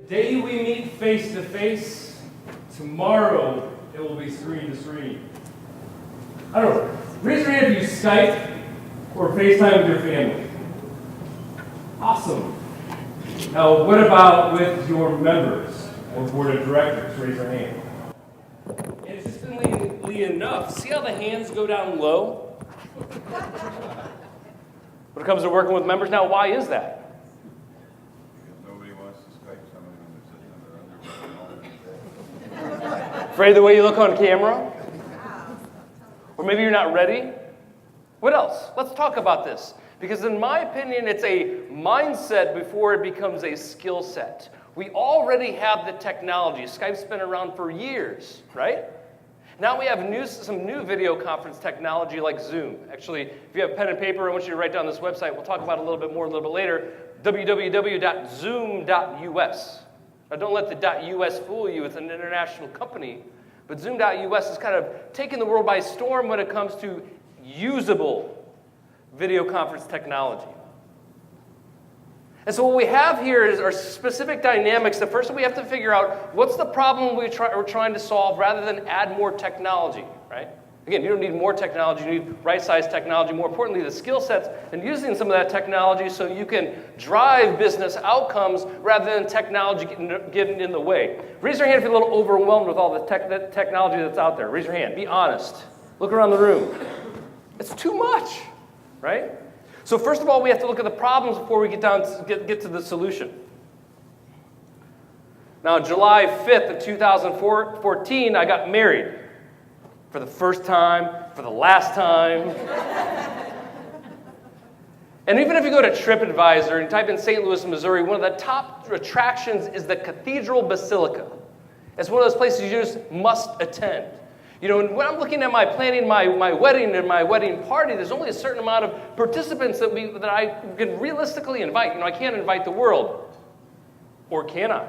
Today we meet face to face. Tomorrow it will be screen to screen. I don't know. Raise your hand if you Skype or FaceTime with your family. Awesome. Now, what about with your members or board of directors? Raise your hand. Interestingly enough, see how the hands go down low? When it comes to working with members, now why is that? Afraid of the way you look on camera? Or maybe you're not ready? What else? Let's talk about this. Because in my opinion, it's a mindset before it becomes a skill set. We already have the technology. Skype's been around for years, right? Now we have some new video conference technology like Zoom. Actually, if you have pen and paper, I want you to write down this website. We'll talk about it a little bit more a little bit later. www.zoom.us. Now, don't let the .us fool you. It's an international company. But Zoom.us is kind of taking the world by storm when it comes to usable video conference technology. And so what we have here is our specific dynamics. The first we have to figure out what's the problem we're trying to solve rather than add more technology, right? Again, you don't need more technology, you need right-sized technology. More importantly, the skill sets and using some of that technology so you can drive business outcomes rather than technology getting in the way. Raise your hand if you're a little overwhelmed with all the technology that's out there. Raise your hand. Be honest. Look around the room. It's too much, right? So first of all, we have to look at the problems before we get to the solution. Now, July 5th of 2014, I got married. For the first time, for the last time. And even if you go to TripAdvisor and type in St. Louis, Missouri, one of the top attractions is the Cathedral Basilica. It's one of those places you just must attend. You know, and when I'm looking at planning my wedding and my wedding party, there's only a certain amount of participants that I can realistically invite. You know, I can't invite the world. Or can I?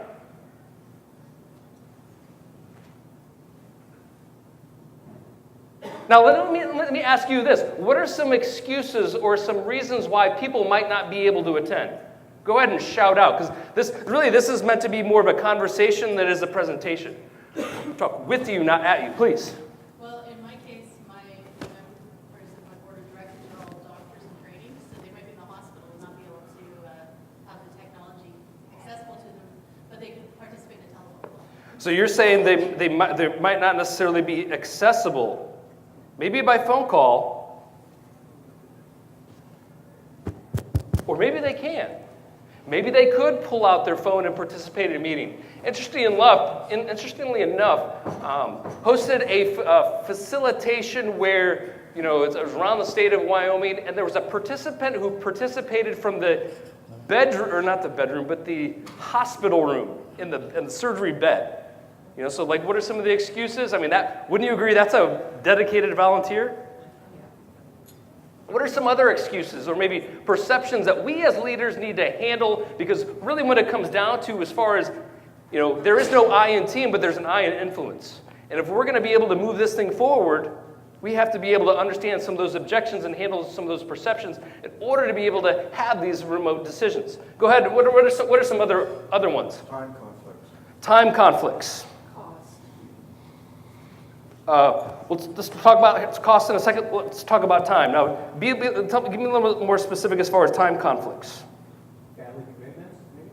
Now, let me ask you this. What are some excuses or some reasons why people might not be able to attend? Go ahead and shout out, because this is meant to be more of a conversation than is a presentation. Talk with you, not at you, please. Well, in my case, my members of my board of directors are all doctors in training, so they might be in the hospital and not be able to have the technology accessible to them, but they can participate in a telephone call. So you're saying they might not necessarily be accessible. Maybe by phone call, or maybe they can. Maybe they could pull out their phone and participate in a meeting. Interestingly enough, hosted a facilitation where, you know, it was around the state of Wyoming, and there was a participant who participated from the bedroom, or not the bedroom, but the hospital room in the surgery bed. You know, so like, what are some of the excuses? I mean, wouldn't you agree that's a dedicated volunteer? What are some other excuses or maybe perceptions that we as leaders need to handle? Because really when it comes down to, as far as, you know, there is no I in team, but there's an I in influence. And if we're going to be able to move this thing forward, we have to be able to understand some of those objections and handle some of those perceptions in order to be able to have these remote decisions. Go ahead. What are some other ones? Time conflicts. Time conflicts. Let's talk about cost in a second. Let's talk about time. Now, give me a little bit more specific as far as time conflicts. Family commitments, maybe?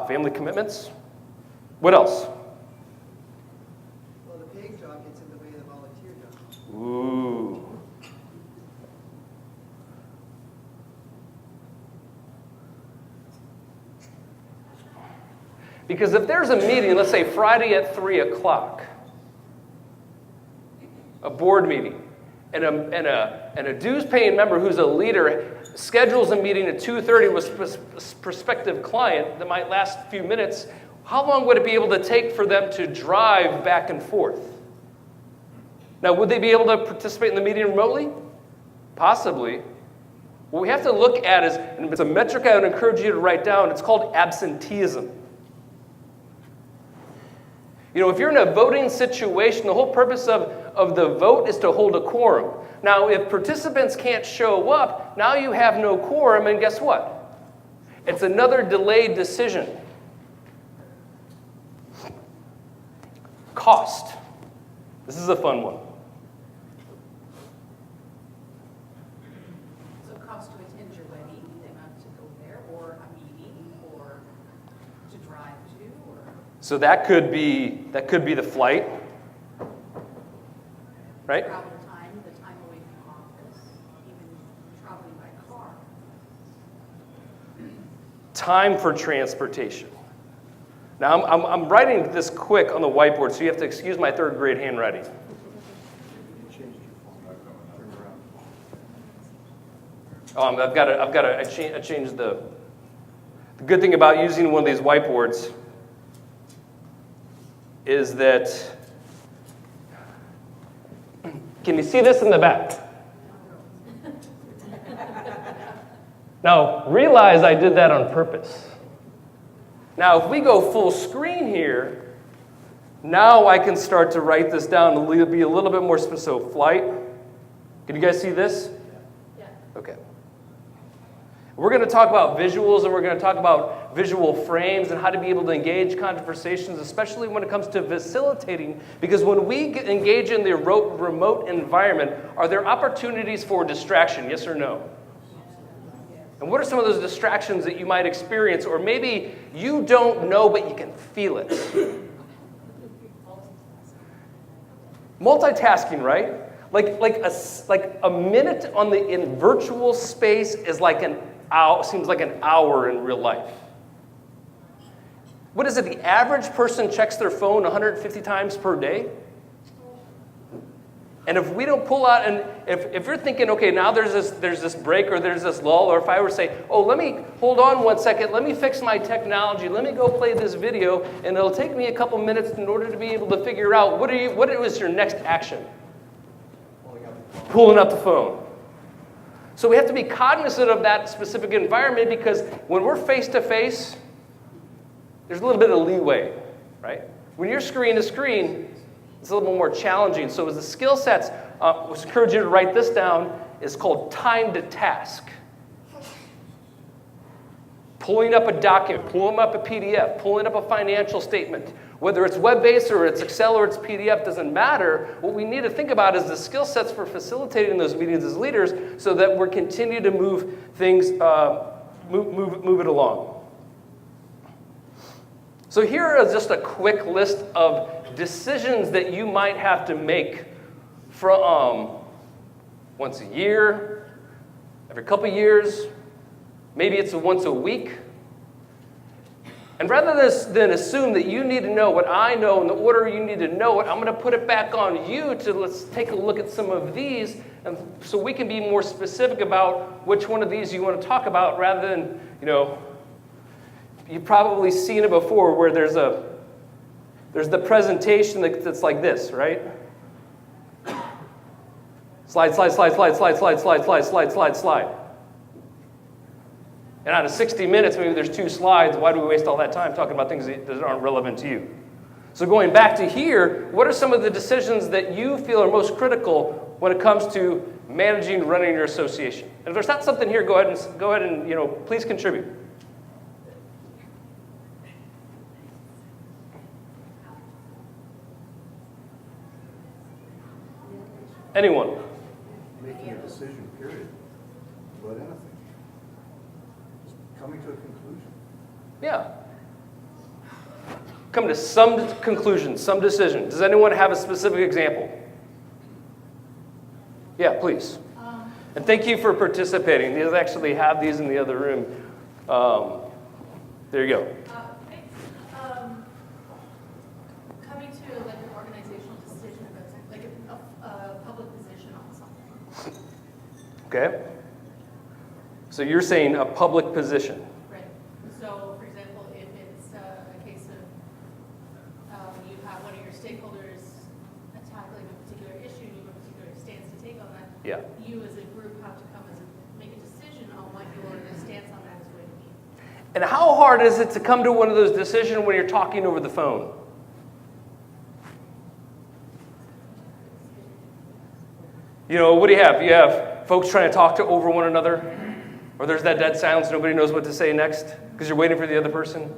Family commitments. What else? Well, the paying job gets in the way of the volunteer job. Ooh. Because if there's a meeting, let's say Friday at 3 o'clock, a board meeting, and a dues-paying member who's a leader schedules a meeting at 2:30 with a prospective client that might last a few minutes, how long would it be able to take for them to drive back and forth? Now, would they be able to participate in the meeting remotely? Possibly. What we have to look at is, and it's a metric I would encourage you to write down, it's called absenteeism. You know, if you're in a voting situation, the whole purpose of the vote is to hold a quorum. Now, if participants can't show up, now you have no quorum, and guess what? It's another delayed decision. Cost. This is a fun one. So cost to attend your wedding, the amount to go there, or a meeting, or to drive to, or? So that could be the flight, right? Travel time, the time away from office, even traveling by car. Time for transportation. Now, I'm writing this quick on the whiteboard, so you have to excuse my third grade handwriting. Oh, I changed the good thing about using one of these whiteboards is that, can you see this in the back? Now, realize I did that on purpose. Now, if we go full screen here, now I can start to write this down to be a little bit more specific. So, flight. Can you guys see this? Yeah. Okay. We're going to talk about visuals, and we're going to talk about visual frames and how to be able to engage conversations, especially when it comes to facilitating. Because when we engage in the remote environment, are there opportunities for distraction, yes or no? And what are some of those distractions that you might experience, or maybe you don't know, but you can feel it? Multitasking, right? Like a minute in virtual space is like seems like an hour in real life. What is it? The average person checks their phone 150 times per day. And if we don't pull out, and if you're thinking, okay, now there's this break or there's this lull, or if I were to say, oh, let me hold on 1 second, let me fix my technology, let me go play this video, and it'll take me a couple minutes in order to be able to figure out what is your next action? Pulling up the phone. So we have to be cognizant of that specific environment, because when we're face to face, there's a little bit of leeway, right? When you're screen to screen, it's a little bit more challenging. So as the skill sets, I encourage you to write this down, is called time to task. Pulling up a document, pulling up a PDF, pulling up a financial statement. Whether it's web-based or it's Excel or it's PDF, doesn't matter. What we need to think about is the skill sets for facilitating those meetings as leaders, so that we're continue to move things, move it along. So here is just a quick list of decisions that you might have to make from once a year, every couple of years, maybe it's once a week. And rather than assume that you need to know what I know in the order you need to know it, I'm going to put it back on you to let's take a look at some of these, and so we can be more specific about which one of these you want to talk about, rather than, you've probably seen it before where there's the presentation that's like this, right? Slide, slide, slide, slide, slide, slide, slide, slide, slide, slide, slide. And out of 60 minutes, maybe there's 2 slides. Why do we waste all that time talking about things that aren't relevant to you? So going back to here, what are some of the decisions that you feel are most critical when it comes to managing, running your association? And if there's not something here, go ahead and please contribute. Anyone? Making a decision, period. About anything. Just coming to a conclusion. Yeah. Come to some conclusion, some decision. Does anyone have a specific example? Yeah, please. And thank you for participating. These actually have these in the other room. There you go. Thanks. Coming to like an organizational decision about something, like a public position on something. Okay. So you're saying a public position. Right. So, for example, if it's a case of you have one of your stakeholders tackling a particular issue, and you have a particular stance to take on that. Yeah. You as a group have to come make a decision on what your stance on that is going to be. And how hard is it to come to one of those decisions when you're talking over the phone? What do you have? You have folks trying to talk over one another, or there's that dead silence, nobody knows what to say next because you're waiting for the other person.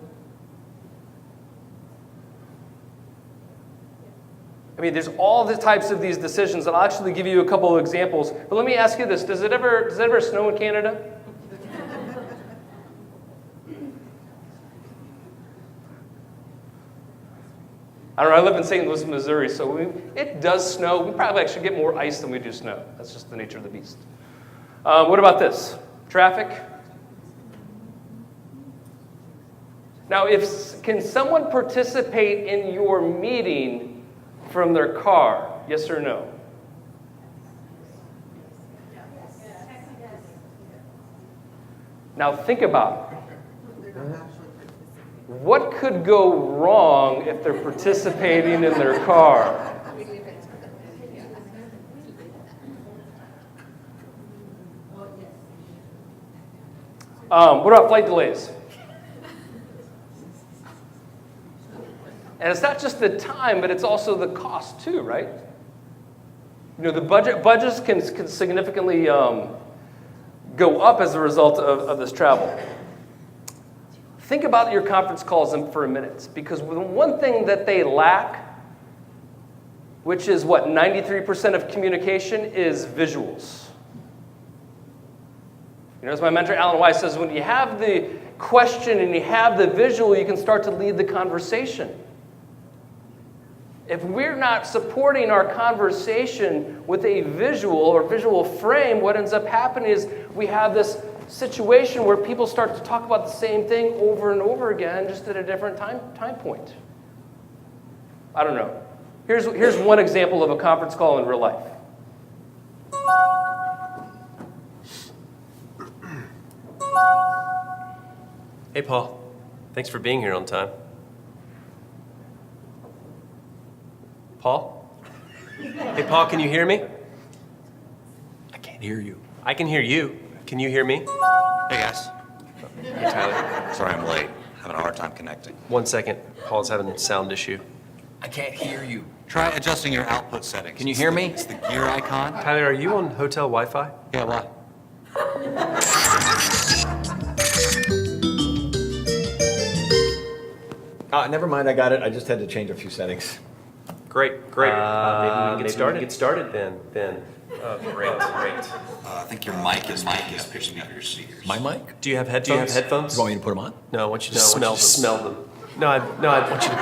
I mean, there's all the types of these decisions, and I'll actually give you a couple of examples. But let me ask you this: does it ever snow in Canada? I don't know. I live in St. Louis, Missouri, so it does snow. We probably actually get more ice than we do snow. That's just the nature of the beast. What about this? Traffic. Now, can someone participate in your meeting from their car? Yes or no? Now think about it. What could go wrong if they're participating in their car? What about flight delays? And it's not just the time, but it's also the cost too, right? You know, the budgets can significantly go up as a result of this travel. Think about your conference calls for a minute, because one thing that they lack, which is what, 93% of communication, is visuals. You know, as my mentor Alan Weiss says, when you have the question and you have the visual, you can start to lead the conversation. If we're not supporting our conversation with a visual or visual frame, what ends up happening is we have this situation where people start to talk about the same thing over and over again, just at a different time point. I don't know. Here's one example of a conference call in real life. Hey, Paul. Thanks for being here on time. Paul? Hey, Paul, can you hear me? I can't hear you. I can hear you. Can you hear me? Hey, guys. Hey, Tyler. Sorry I'm late. Having a hard time connecting. 1 second. Paul's having a sound issue. I can't hear you. Try adjusting your output settings. Can you hear me? It's the gear icon. Tyler, are you on hotel Wi-Fi? Yeah, what? Never mind, I got it. I just had to change a few settings. Great. Maybe we can get started then. Great. I think your mic is picking up your speakers. My mic? Do you have headphones? You want me to put them on? No, I want you to smell them. No, I want you to.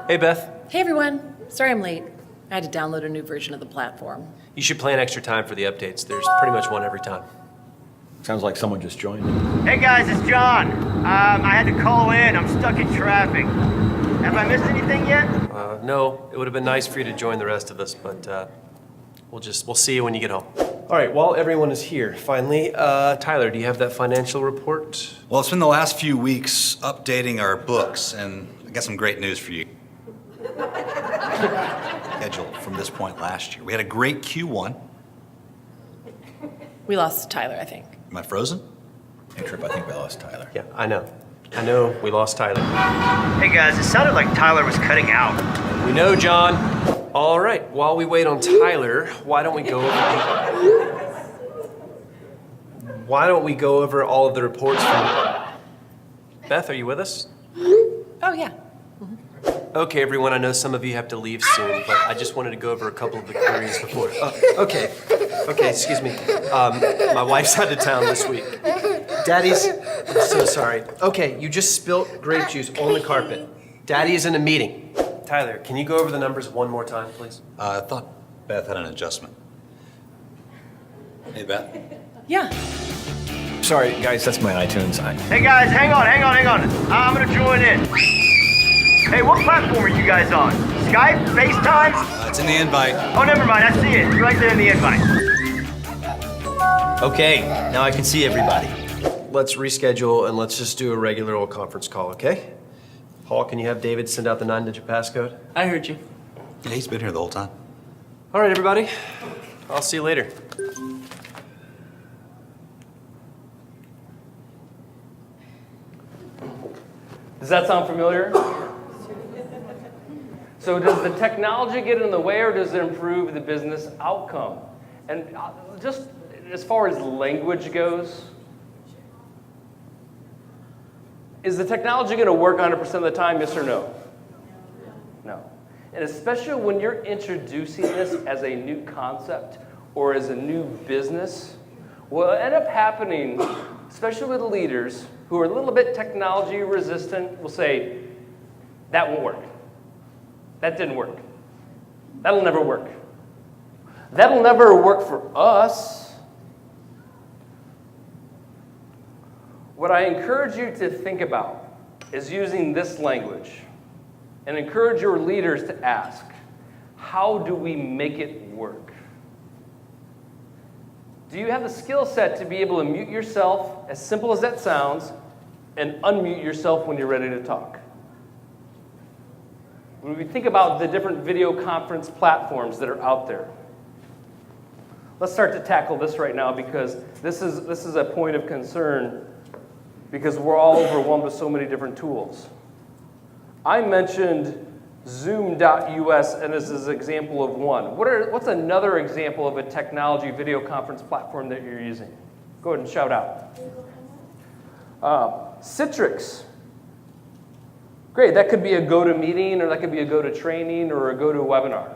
Hey, Beth. Hey everyone, sorry I'm late. I had to download a new version of the platform. You should plan extra time for the updates. There's pretty much one every time. Sounds like someone just joined. Hey guys, it's John. I had to call in. I'm stuck in traffic. Have I missed anything yet? No, it would have been nice for you to join the rest of us, but we'll see you when you get home. All right, while everyone is here, finally, Tyler, do you have that financial report? Well, it's been the last few weeks updating our books, and I got some great news for you. Schedule from this point last year. We had a great Q1. We lost Tyler, I think. Am I frozen? Hey, Trip, I think we lost Tyler. Yeah, I know, we lost Tyler. Hey guys, it sounded like Tyler was cutting out. We know, John. All right, while we wait on Tyler, why don't we go over all of the reports from... Beth, are you with us? Oh yeah. Okay, everyone, I know some of you have to leave soon, but I just wanted to go over a couple of the queries before. Okay, excuse me. My wife's out of town this week. Daddy's, I'm so sorry. Okay, you just spilt grape juice on the carpet. Daddy is in a meeting. Tyler, can you go over the numbers one more time, please? I thought Beth had an adjustment. Hey, Beth. Yeah. Sorry, guys, that's my iTunes. Hey guys, hang on. I'm gonna join in. Hey, what platform are you guys on? Skype? FaceTime? It's in the invite. Oh, never mind. I see it. It's right there in the invite. Okay, now I can see everybody. Let's reschedule and let's just do a regular old conference call, okay? Paul, can you have David send out the 9-digit passcode? I heard you. Yeah, he's been here the whole time. All right, everybody. I'll see you later. Does that sound familiar? So does the technology get in the way, or does it improve the business outcome? And just as far as language goes, is the technology going to work 100% of the time, yes or no? No. And especially when you're introducing this as a new concept or as a new business, what will end up happening, especially with leaders who are a little bit technology resistant, will say, that won't work. That didn't work. That'll never work. That'll never work for us. What I encourage you to think about is using this language and encourage your leaders to ask, how do we make it work? Do you have the skill set to be able to mute yourself, as simple as that sounds, and unmute yourself when you're ready to talk? When we think about the different video conference platforms that are out there, let's start to tackle this right now, because this is a point of concern, because we're all overwhelmed with so many different tools. I mentioned Zoom.us, and this is an example of one. What's another example of a technology video conference platform that you're using? Go ahead and shout out. Citrix. Great, that could be a GoToMeeting, or that could be a GoToTraining, or a GoToWebinar.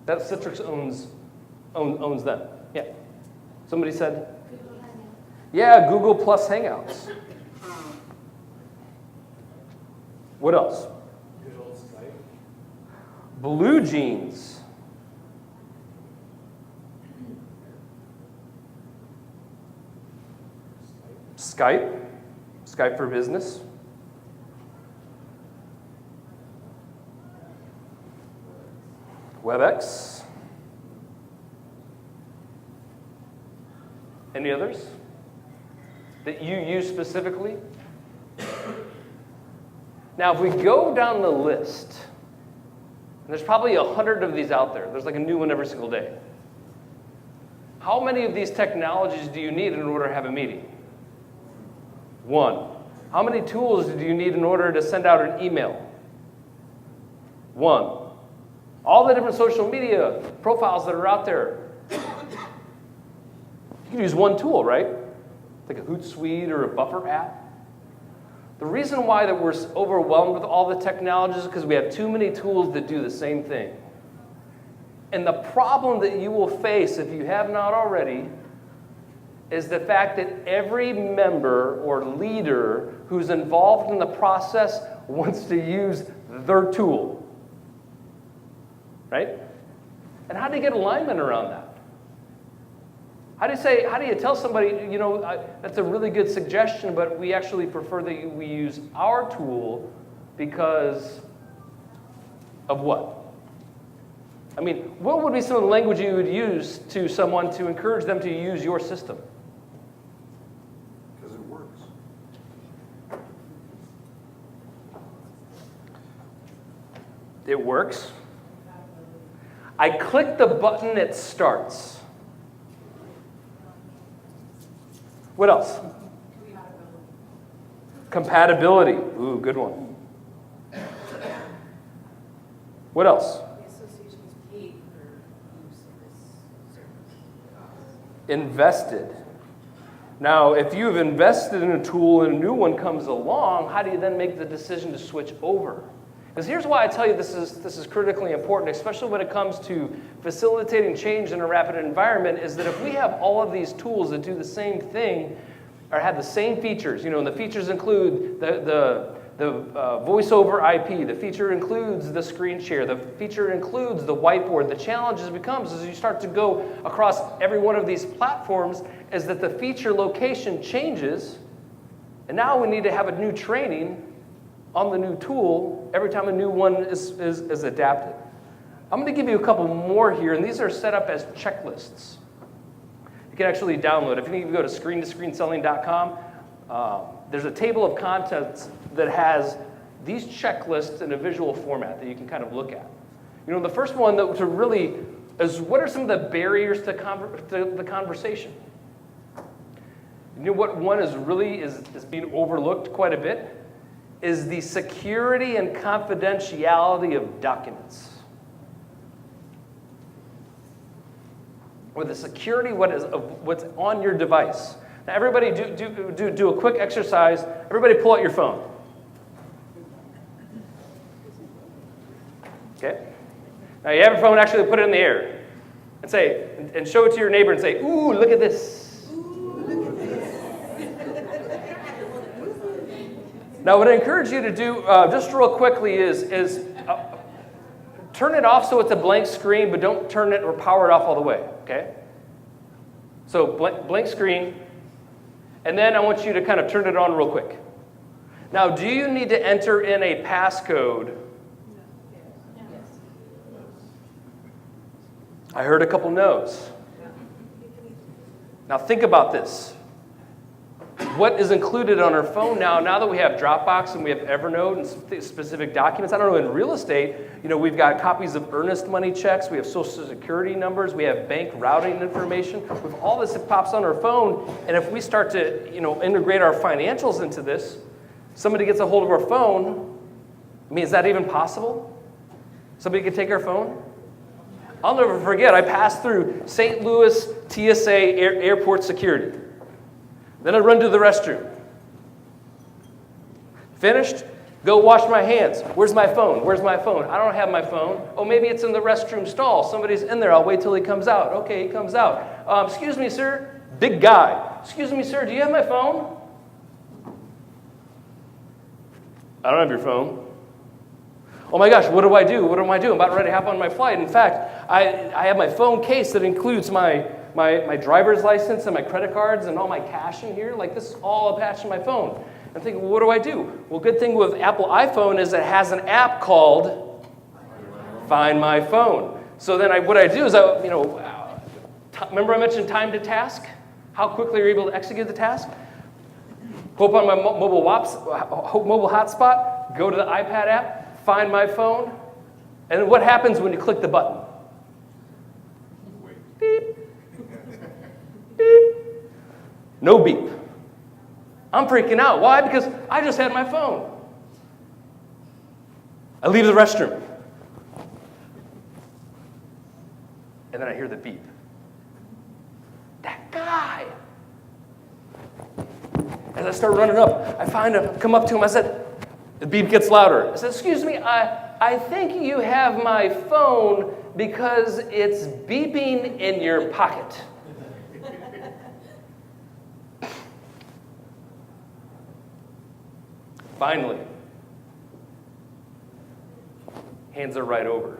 That Citrix owns them. Yeah. Somebody said? Yeah, Google Plus Hangouts. What else? Blue Jeans. Skype. Skype for Business. WebEx. Any others that you use specifically? Now, if we go down the list, and there's probably 100 of these out there. There's like a new one every single day. How many of these technologies do you need in order to have a meeting? One. How many tools do you need in order to send out an email? One. All the different social media profiles that are out there. You can use one tool, right? Like a Hootsuite or a Buffer app. The reason why that we're overwhelmed with all the technologies is because we have too many tools that do the same thing. And the problem that you will face, if you have not already, is the fact that every member or leader who's involved in the process wants to use their tool. Right? And how do you get alignment around that? How do you tell somebody, that's a really good suggestion, but we actually prefer that we use our tool because of what? I mean, what would be some of the language you would use to someone to encourage them to use your system? Because it works. It works. I click the button, it starts. What else? Compatibility. Ooh, good one. What else? The association is paid for use of this service. Invested. Now, if you've invested in a tool and a new one comes along, how do you then make the decision to switch over? Because here's why I tell you this is critically important, especially when it comes to facilitating change in a rapid environment, is that if we have all of these tools that do the same thing or have the same features, and the features include the voice over IP, the feature includes the screen share, the feature includes the whiteboard. The challenge becomes as you start to go across every one of these platforms is that the feature location changes, and now we need to have a new training on the new tool every time a new one is adapted. I'm going to give you a couple more here, and these are set up as checklists. You can actually download. If you go to screen-to-screenselling.com, there's a table of contents that has these checklists in a visual format that you can kind of look at. The first one to really is what are some of the barriers to the conversation? What one is really is being overlooked quite a bit is the security and confidentiality of documents. Or the security of what's on your device. Now everybody do a quick exercise. Everybody pull out your phone. Now you have your phone, actually put it in the air and say, and show it to your neighbor and say, ooh, look at this. Now what I encourage you to do, just real quickly, is turn it off so it's a blank screen, but don't turn it or power it off all the way, okay? So blank screen, and then I want you to kind of turn it on real quick. Now, do you need to enter in a passcode? I heard a couple no's. Now think about this. What is included on our phone now that we have Dropbox and we have Evernote and specific documents? I don't know, in real estate, we've got copies of earnest money checks, we have social security numbers, we have bank routing information. With all this that pops on our phone, and if we start to integrate our financials into this, somebody gets a hold of our phone, is that even possible? Somebody could take our phone? I'll never forget, I passed through St. Louis TSA airport security. Then I run to the restroom. Finished? Go wash my hands. Where's my phone? Where's my phone? I don't have my phone. Oh, maybe it's in the restroom stall. Somebody's in there. I'll wait till he comes out. Okay, he comes out. Excuse me, sir. Big guy. Excuse me, sir. Do you have my phone? I don't have your phone. Oh my gosh, what do I do? What am I doing? I'm about ready to hop on my flight. In fact, I have my phone case that includes my driver's license and my credit cards and all my cash in here. Like, this is all attached to my phone. I'm thinking, well, what do I do? Well, good thing with Apple iPhone is it has an app called Find My Phone. So then what I do is, remember I mentioned time to task? How quickly you're able to execute the task? Go up on my mobile hotspot, go to the iPad app, find my phone, and then what happens when you click the button? Beep. Beep. No beep. I'm freaking out. Why? Because I just had my phone. I leave the restroom. And then I hear the beep. That guy. As I start running up, I come up to him. I said, the beep gets louder. I said, excuse me, I think you have my phone because it's beeping in your pocket. Finally, hands are right over.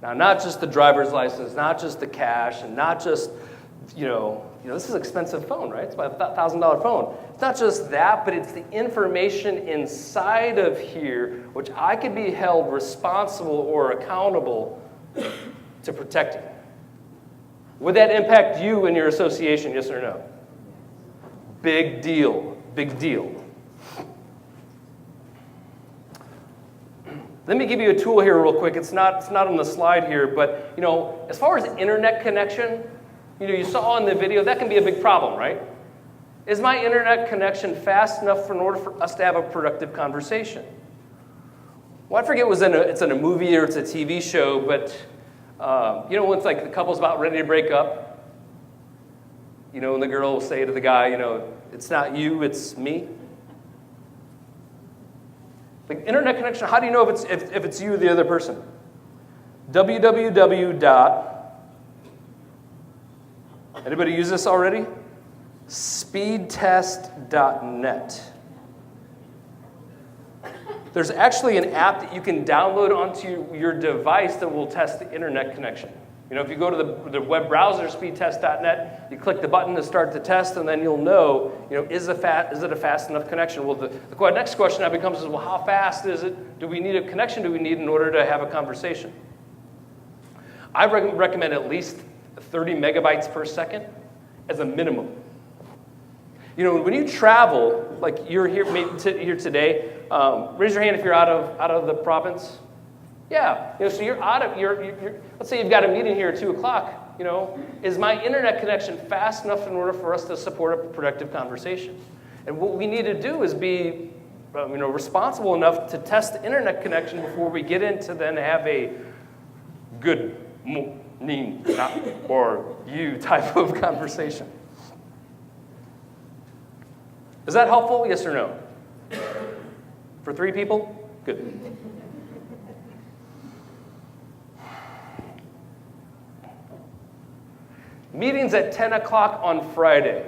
Now, not just the driver's license, not just the cash, and not just, this is an expensive phone, right? It's about a $1,000 phone. It's not just that, but it's the information inside of here which I could be held responsible or accountable to protecting. Would that impact you and your association, yes or no? Big deal. Big deal. Let me give you a tool here real quick. It's not on the slide here, but as far as internet connection, you saw in the video, that can be a big problem, right? Is my internet connection fast enough in order for us to have a productive conversation? Well, I forget it's in a movie or it's a TV show, but when it's like the couple's about ready to break up, and the girl will say to the guy, it's not you, it's me. Like, internet connection, how do you know if it's you or the other person? Anybody use this already? Speedtest.net. There's actually an app that you can download onto your device that will test the internet connection. If you go to the web browser, speedtest.net, you click the button to start the test, and then you'll know, is it a fast enough connection? Well, the next question now becomes, well, how fast is it? Do we need a connection? Do we need in order to have a conversation? I recommend at least 30 megabytes per second as a minimum. When you travel, like you're here today, raise your hand if you're out of the province. Yeah, so you're out of let's say you've got a meeting here at 2 o'clock. Is my internet connection fast enough in order for us to support a productive conversation? And what we need to do is be, responsible enough to test the internet connection before we get into then have a good morning or you type of conversation. Is that helpful? Yes or no? For 3 people? Good. Meeting's at 10 o'clock on Friday.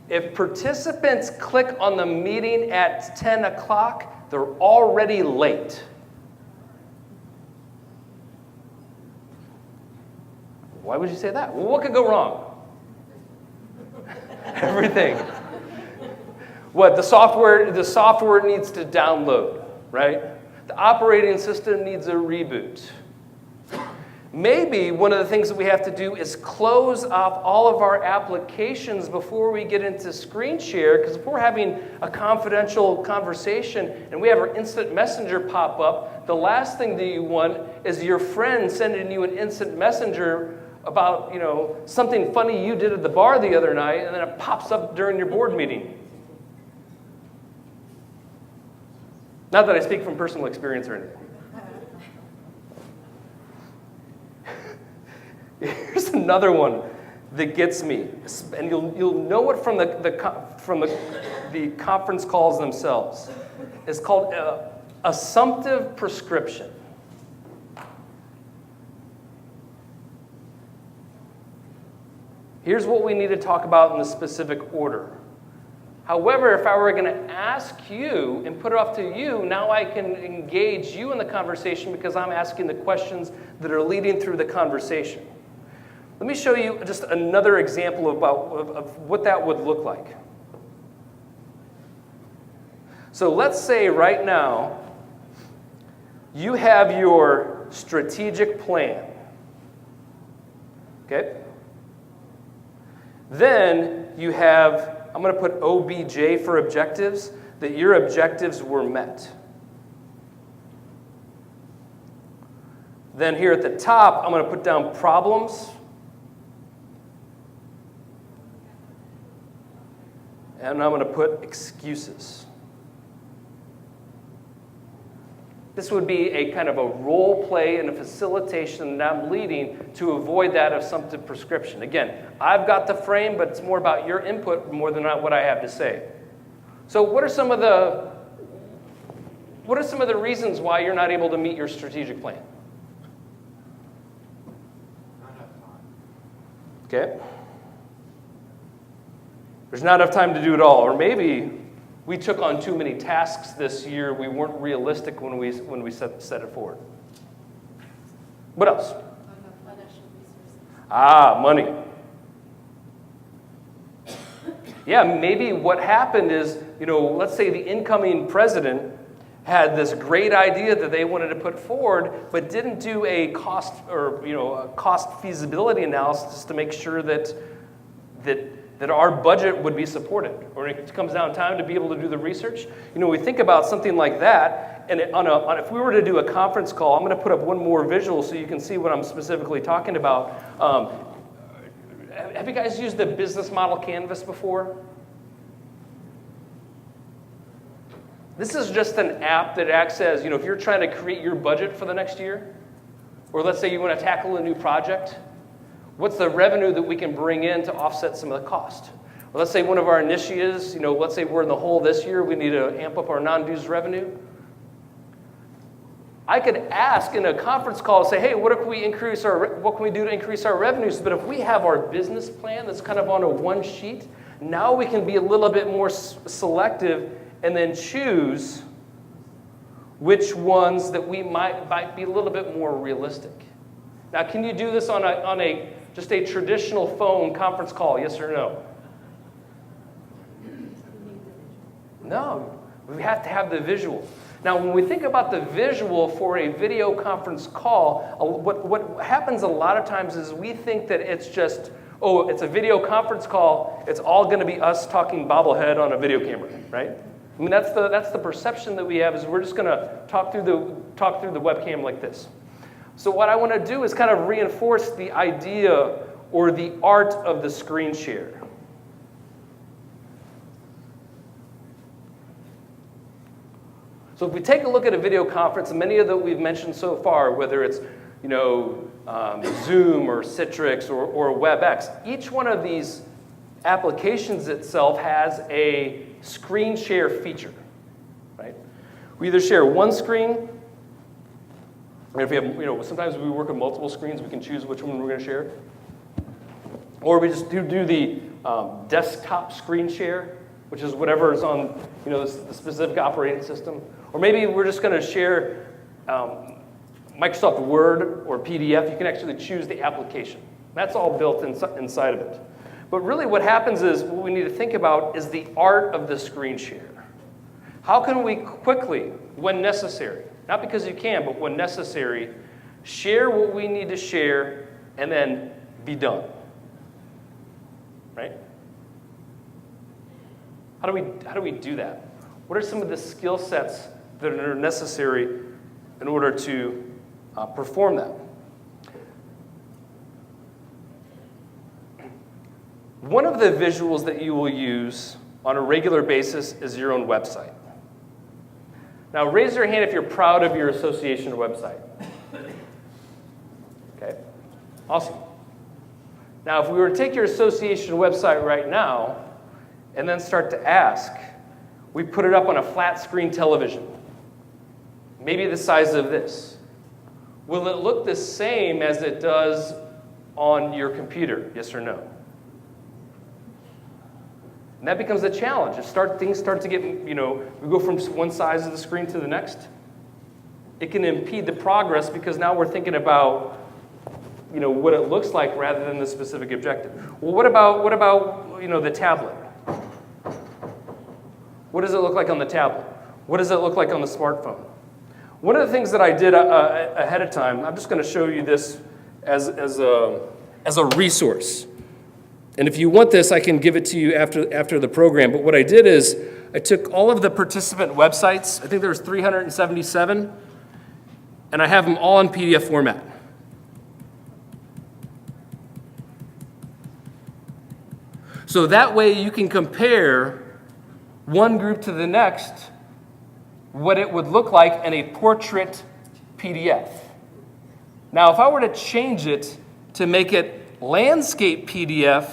If participants click on the meeting at 10 o'clock, they're already late. Why would you say that? Well, what could go wrong? Everything. What, the software needs to download, right? The operating system needs a reboot. Maybe one of the things that we have to do is close off all of our applications before we get into screen share, because if we're having a confidential conversation and we have our instant messenger pop up, the last thing that you want is your friend sending you an instant messenger about, something funny you did at the bar the other night, and then it pops up during your board meeting. Not that I speak from personal experience or anything. Here's another one that gets me, and you'll know it from the conference calls themselves. It's called assumptive prescription. Here's what we need to talk about in the specific order. However, if I were going to ask you and put it off to you, now I can engage you in the conversation because I'm asking the questions that are leading through the conversation. Let me show you just another example of what that would look like. So let's say right now you have your strategic plan. Okay? Then you have, I'm going to put OBJ for objectives, that your objectives were met. Then here at the top, I'm going to put down problems. And I'm going to put excuses. This would be a kind of a role play and a facilitation that I'm leading to avoid that assumptive prescription. Again, I've got the frame, but it's more about your input more than what I have to say. So what are some of the reasons why you're not able to meet your strategic plan? Not enough time. Okay. There's not enough time to do it all. Or maybe we took on too many tasks this year. We weren't realistic when we set it forward. What else? Money. Yeah, maybe what happened is, let's say the incoming president had this great idea that they wanted to put forward, but didn't do a cost or a cost feasibility analysis to make sure that our budget would be supported, or it comes down time to be able to do the research. We think about something like that, and if we were to do a conference call, I'm going to put up one more visual so you can see what I'm specifically talking about. Have you guys used the business model canvas before? This is just an app that acts as, if you're trying to create your budget for the next year, or let's say you want to tackle a new project, what's the revenue that we can bring in to offset some of the cost? Well, let's say one of our initiatives, let's say we're in the hole this year, we need to amp up our non-dues revenue. I could ask in a conference call, say, hey, what can we do to increase our revenues? But if we have our business plan that's kind of on a one sheet, now we can be a little bit more selective and then choose which ones that we might be a little bit more realistic. Now, can you do this on just a traditional phone conference call, yes or no? No, we have to have the visual. Now, when we think about the visual for a video conference call, what happens a lot of times is we think that it's just, it's a video conference call, it's all going to be us talking bobblehead on a video camera, right? I mean, that's the perception that we have, is we're just going to talk through the webcam like this. So what I want to do is kind of reinforce the idea or the art of the screen share. So if we take a look at a video conference, many of that we've mentioned so far, whether it's Zoom or Citrix or WebEx, each one of these applications itself has a screen share feature, right? We either share one screen, or if we have, sometimes we work on multiple screens, we can choose which one we're going to share. Or we just do the desktop screen share, which is whatever is on the specific operating system. Or maybe we're just going to share Microsoft Word or PDF. You can actually choose the application. That's all built inside of it. But really what happens is, what we need to think about is the art of the screen share. How can we quickly, when necessary, not because you can, but when necessary, share what we need to share and then be done? Right? How do we do that? What are some of the skill sets that are necessary in order to perform that? One of the visuals that you will use on a regular basis is your own website. Now, raise your hand if you're proud of your association website. Okay, awesome. Now, if we were to take your association website right now and then start to ask, we put it up on a flat screen television, maybe the size of this. Will it look the same as it does on your computer, yes or no? And that becomes a challenge. Things start to get, we go from one size of the screen to the next. It can impede the progress because now we're thinking about, what it looks like rather than the specific objective. Well, what about the tablet? What does it look like on the tablet? What does it look like on the smartphone? One of the things that I did ahead of time, I'm just going to show you this as a resource. And if you want this, I can give it to you after the program. But what I did is I took all of the participant websites, I think there was 377, and I have them all in PDF format. So that way you can compare one group to the next, what it would look like in a portrait PDF. Now, if I were to change it to make it landscape PDF,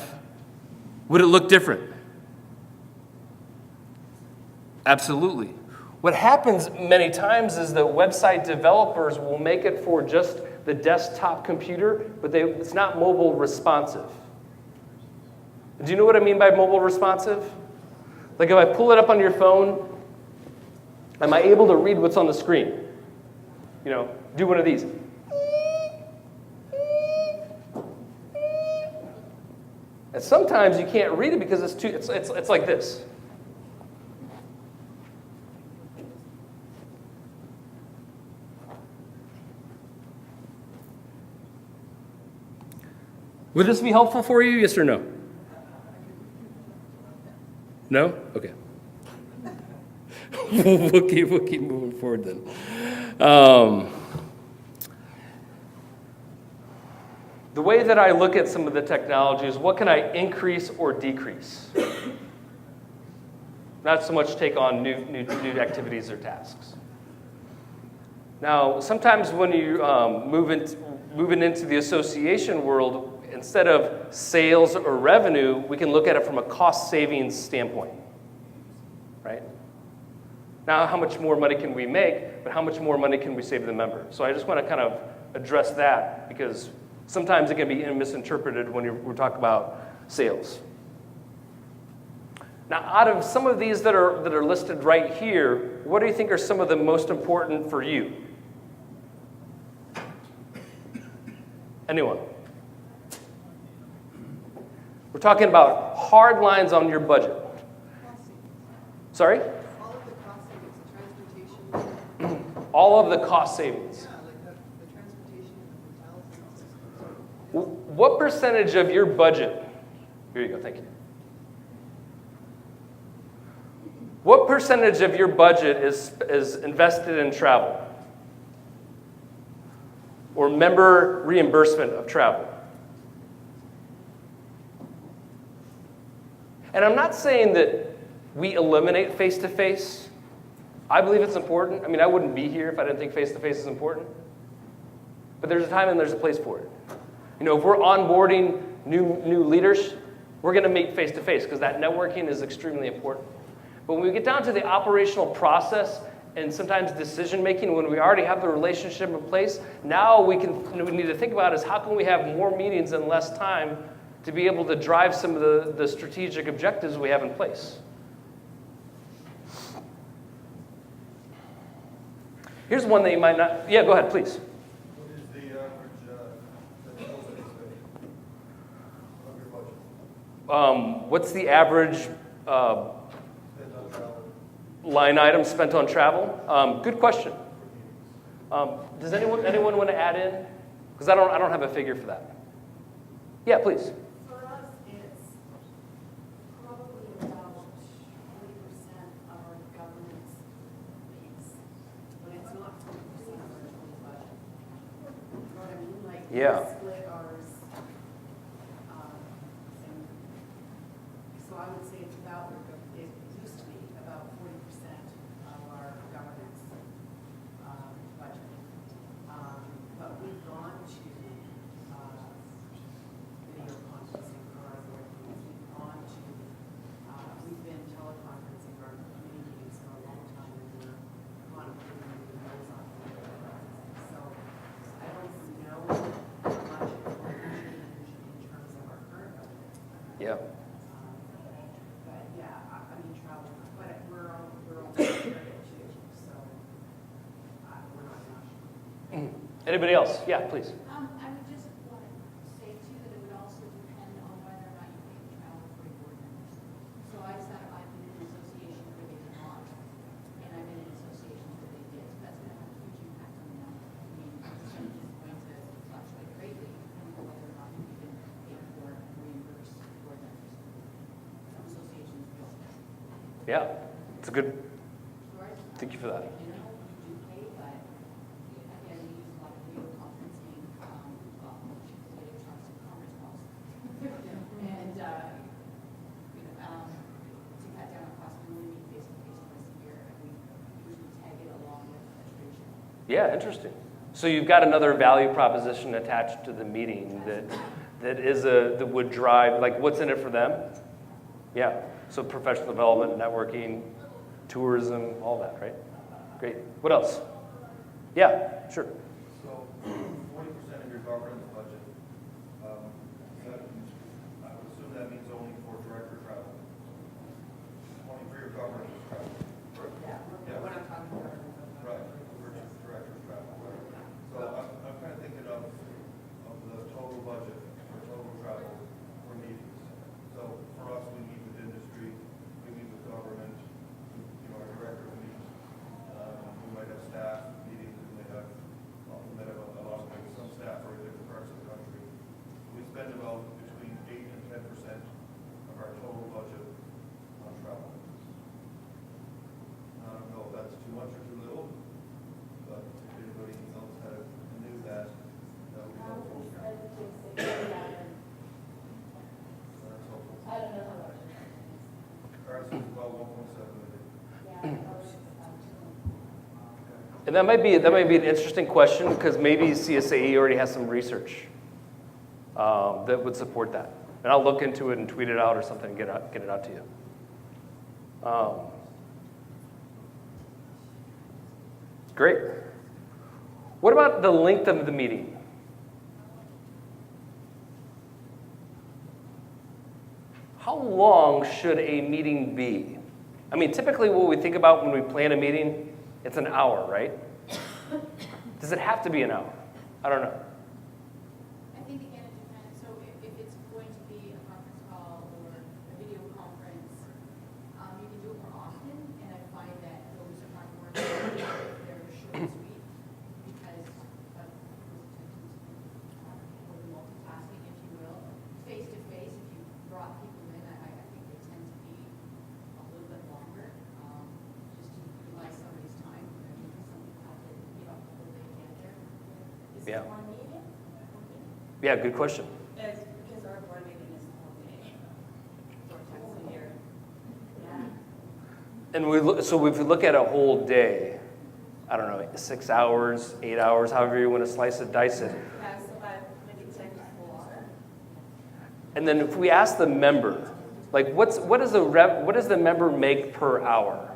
would it look different? Absolutely. What happens many times is that website developers will make it for just the desktop computer, but it's not mobile responsive. Do you know what I mean by mobile responsive? Like if I pull it up on your phone, am I able to read what's on the screen? Do one of these. And sometimes you can't read it because it's like this. Would this be helpful for you, yes or no? No? Okay. we'll keep moving forward then. The way that I look at some of the technology is what can I increase or decrease? Not so much take on new activities or tasks. Now, sometimes when you moving into the association world, instead of sales or revenue, we can look at it from a cost savings standpoint, right? Now, how much more money can we make, but how much more money can we save the member? So I just want to kind of address that because sometimes it can be misinterpreted when we're talking about sales. Now, out of some of these that are listed right here, what do you think are some of the most important for you? Anyone? We're talking about hard lines on your budget. Sorry? All of the cost savings, the transportation. All of the cost savings. Yeah, like the transportation and the hotels. What percentage of your budget, here you go, thank you. What percentage of your budget is invested in travel? Or member reimbursement of travel? And I'm not saying that we eliminate face-to-face. I believe it's important. I mean, I wouldn't be here if I didn't think face-to-face is important. But there's a time and there's a place for it. If we're onboarding new leaders, we're going to meet face-to-face because that networking is extremely important. But when we get down to the operational process and sometimes decision-making, when we already have the relationship in place, now we need to think about is how can we have more meetings in less time to be able to drive some of the strategic objectives we have in place. Here's one that you might not, yeah, go ahead, please. What is the average of your budget? What's the average Spent on travel line item spent on travel? Good question. Does anyone want to add in? Because I don't have a figure for that. Yeah, please. For us, it's probably about 40% of our government's fees, but it's not 40% of our total budget. You know what I mean? Like, Yeah. we split ours, and so I would say it's about, it used to be about 40% of our government's budget. But we've gone to video conferencing for our board meetings. We've gone to, we've been teleconferencing our committee meetings for a long time, and we're contemplating doing those on video conferencing. So I don't know much of what we change in terms of our current budget. Yeah. But yeah, I mean, travel, but we're all area too, so we're not national. Anybody else? Yeah, please. I would just want to say too that it would also depend on whether or not you pay the travel for your board members. So I've been in associations where they did not, and I've been in associations where they did. So that's going to have a huge impact on the number. I mean, the percentage is going to fluctuate greatly depending on whether or not you can pay for and reimburse board members. Some associations will. Yeah, it's a good, thank you for that. You know, you do pay, but again, we use a lot of video conferencing, video trucks and conference calls. And, to cut down on costs, we only meet face-to-face twice a year, and we usually tag it along with registration. Yeah, interesting. So you've got another value proposition attached to the meeting that would drive, like, what's in it for them? Yeah, so professional development, networking, tourism, all that, right? Great. What else? Yeah, sure. So 40% of your governance budget, I would assume that means only for director travel. Only for your governance travel. Yeah. When I'm talking about. Right, for director travel. So I'm kind of thinking of the total budget for total travel for meetings. So for us, we meet with industry, we meet with government, our director meets. We might have staff meetings, we might have some staff for different parts of the country. We spend about between 8 and 10% of our total budget on travel. I don't know if that's too much or too little, but if anybody else knew that, that would be helpful. That's helpful. I don't know how much. Ours is about 1.7 million. And that might be an interesting question because maybe CSAE already has some research that would support that. And I'll look into it and tweet it out or something and get it out to you. Great. What about the length of the meeting? How long should a meeting be? I mean, typically what we think about when we plan a meeting, it's an hour, right? Does it have to be an hour? I don't know. I think again, it depends. So if it's going to be a conference call or a video conference, you can do it more often. And I find that those are not more, they're short and sweet because of the multitasking, if you will. Face to face, if you brought people in, I think they tend to be a little bit longer, just to utilize somebody's time. Some people have to get up the whole day to get there. Is Yeah. it one meeting? Yeah, good question. It's because our board meeting is the whole day, 4 times a year. Yeah. And so if we look at a whole day, I don't know, 6 hours, 8 hours, however you want to slice it, dice it. Yeah, so maybe 10 to 4. And then if we ask the member, like what does the member make per hour?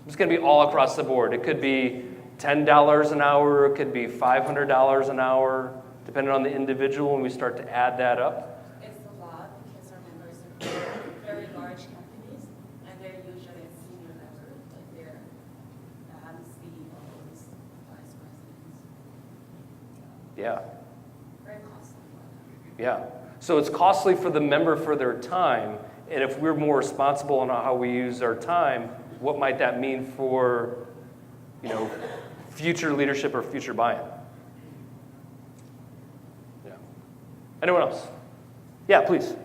It's going to be all across the board. It could be $10 an hour, it could be $500 an hour, depending on the individual, and we start to add that up. It's Yeah. Very costly. Yeah. So it's costly for the member for their time, and if we're more responsible on how we use our time, what might that mean for, future leadership or future buy-in? Yeah. Anyone else? Yeah, please.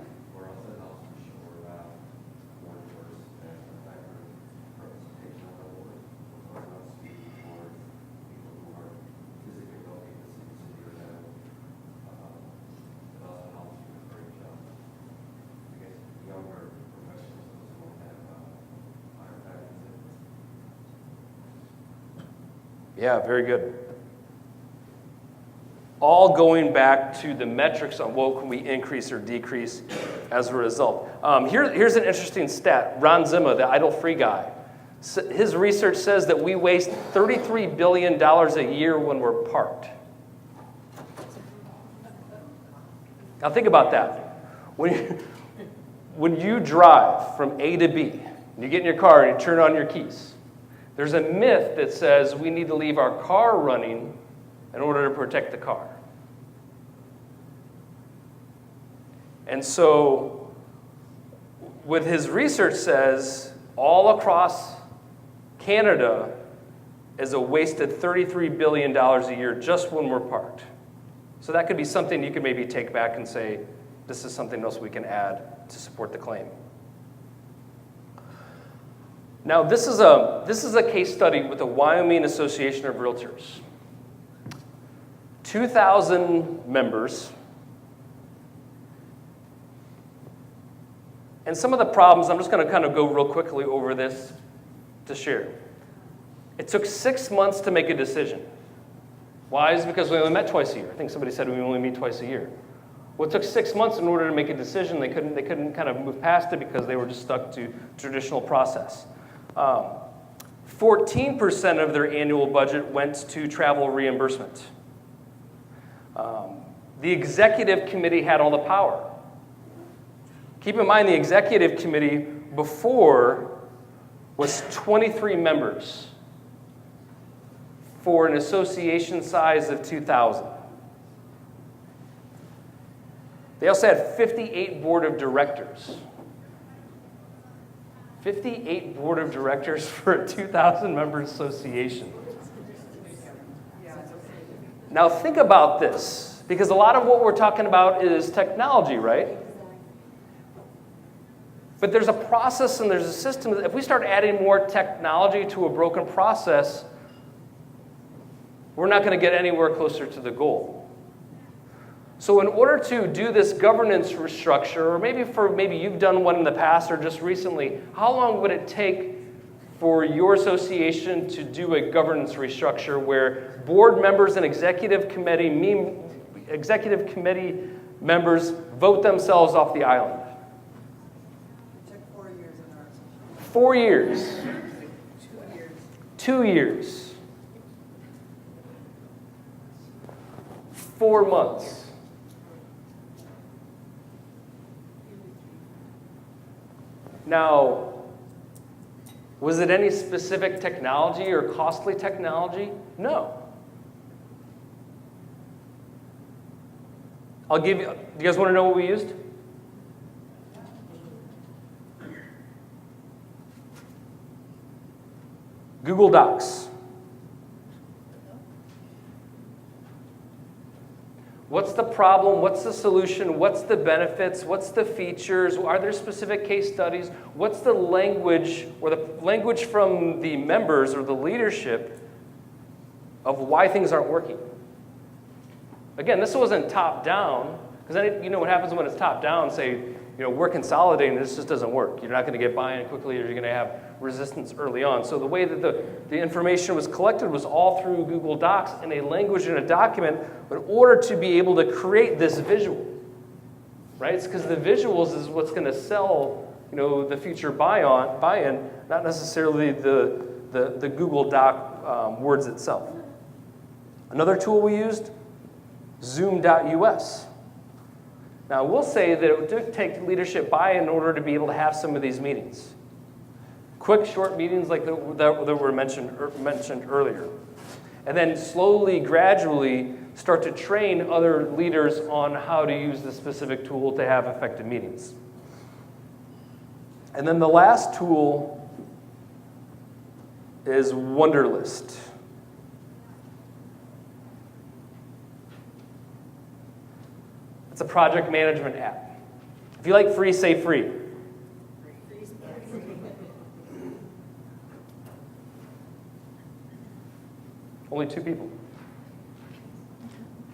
Yeah, very good. All going back to the metrics on what can we increase or decrease as a result. Here's an interesting stat. Ron Zimmer, the idle-free guy, his research says that we waste $33 billion a year when we're parked. Now think about that. When you drive from A to B, and you get in your car and you turn on your keys, there's a myth that says we need to leave our car running in order to protect the car. And so what his research says, all across Canada is a wasted $33 billion a year just when we're parked. So that could be something you could maybe take back and say, this is something else we can add to support the claim. Now, this is a case study with the Wyoming Association of Realtors. 2,000 members. And some of the problems, I'm just going to kind of go real quickly over this to share. It took 6 months to make a decision. Why? Is because we only met twice a year. I think somebody said we only meet twice a year. Well, it took 6 months in order to make a decision. They couldn't kind of move past it because they were just stuck to traditional process. 14% of their annual budget went to travel reimbursement. The executive committee had all the power. Keep in mind the executive committee before was 23 members for an association size of 2,000. They also had 58 board of directors. 58 board of directors for a 2,000-member association. Now think about this, because a lot of what we're talking about is technology, right? But there's a process and there's a system. If we start adding more technology to a broken process, we're not going to get anywhere closer to the goal. So in order to do this governance restructure, or maybe you've done one in the past or just recently, how long would it take for your association to do a governance restructure where board members and executive committee members vote themselves off the island? It took 4 years in ours. 4 years. 2 years. 2 years. 4 months. Now, was it any specific technology or costly technology? No. I'll give you, do you guys want to know what we used? Google Docs. What's the problem? What's the solution? What's the benefits? What's the features? Are there specific case studies? What's the language, or the language from the members or the leadership of why things aren't working? Again, this wasn't top down, because you know what happens when it's top down, say, we're consolidating, this just doesn't work. You're not going to get buy-in quickly, or you're going to have resistance early on. So the way that the information was collected was all through Google Docs in a language in a document in order to be able to create this visual, right? It's because the visuals is what's going to sell, the future buy-in, not necessarily the Google Doc words itself. Another tool we used, Zoom.us. Now, we'll say that it would take leadership buy-in in order to be able to have some of these meetings. Quick, short meetings like that were mentioned earlier. And then slowly, gradually, start to train other leaders on how to use this specific tool to have effective meetings. And then the last tool is Wunderlist. It's a project management app. If you like free, say free. Only 2 people.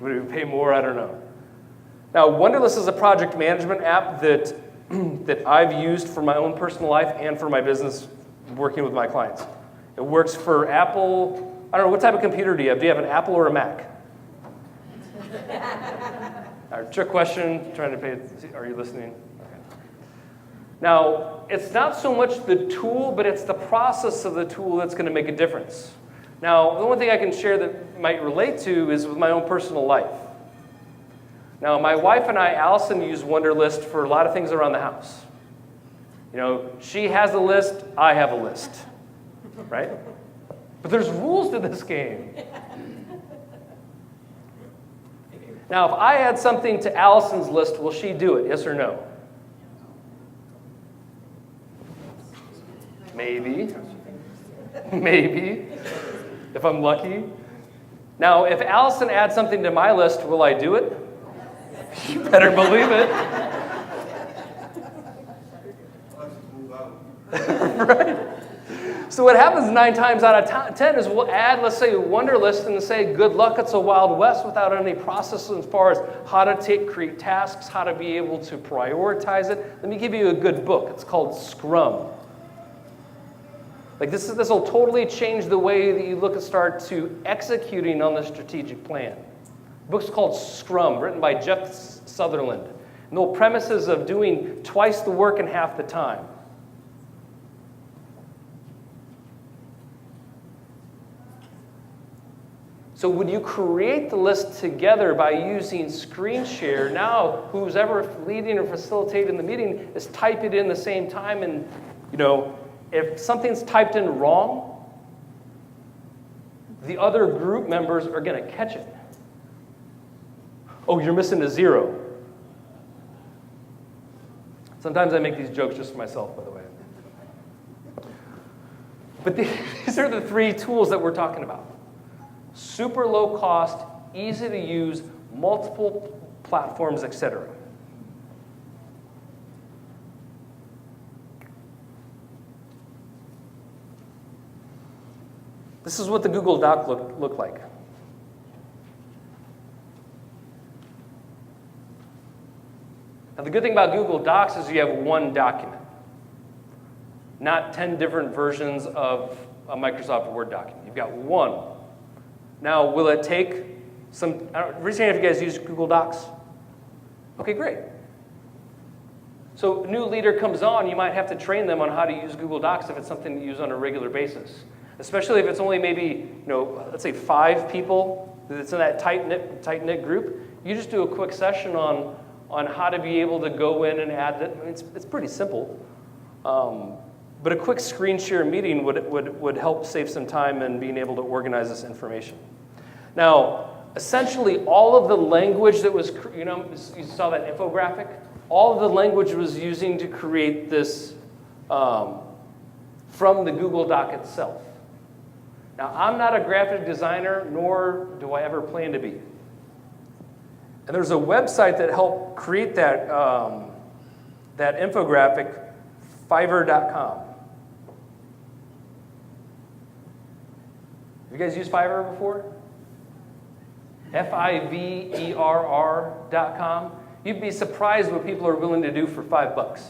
Would we pay more? I don't know. Now, Wunderlist is a project management app that, that I've used for my own personal life and for my business working with my clients. It works for Apple. I don't know, what type of computer do you have? Do you have an Apple or a Mac? All right, trick question, trying to pay, are you listening? Okay. Now, it's not so much the tool, but it's the process of the tool that's going to make a difference. Now, the one thing I can share that might relate to is with my own personal life. Now, my wife and I, Allison, use Wunderlist for a lot of things around the house. You know, she has a list, I have a list, right? But there's rules to this game. Now, if I add something to Allison's list, will she do it, yes or no? Maybe. Maybe. If I'm lucky. Now, if Allison adds something to my list, will I do it? You better believe it. Let's move out. Right? So what happens 9 times out of 10 is we'll add, let's say, a Wunderlist and say, good luck, it's a Wild West without any process as far as how to create tasks, how to be able to prioritize it. Let me give you a good book. It's called Scrum. Like this will totally change the way that you look at start to executing on the strategic plan. The book's called Scrum, written by Jeff Sutherland. And the whole premise is of doing twice the work in half the time. So when you create the list together by using screen share, now who's ever leading or facilitating the meeting is type it in the same time, and if something's typed in wrong, the other group members are going to catch it. Oh, you're missing a 0. Sometimes I make these jokes just for myself, by the way. But these are the 3 tools that we're talking about. Super low cost, easy to use, multiple platforms, etc. This is what the Google Doc looked like. Now, the good thing about Google Docs is you have one document, not 10 different versions of a Microsoft Word document. You've got one. Now, will it take some, raise your hand if you guys use Google Docs. Okay, great. So a new leader comes on, you might have to train them on how to use Google Docs if it's something you use on a regular basis. Especially if it's only maybe, let's say 5 people that's in that tight-knit group. You just do a quick session on how to be able to go in and add that. I mean, it's pretty simple. But a quick screen share meeting would help save some time in being able to organize this information. Now, essentially, all of the language that was, you saw that infographic? All of the language was using to create this from the Google Doc itself. Now, I'm not a graphic designer, nor do I ever plan to be. And there's a website that helped create that, that infographic, Fiverr.com. Have you guys used Fiverr before? Fiverr.com. You'd be surprised what people are willing to do for $5.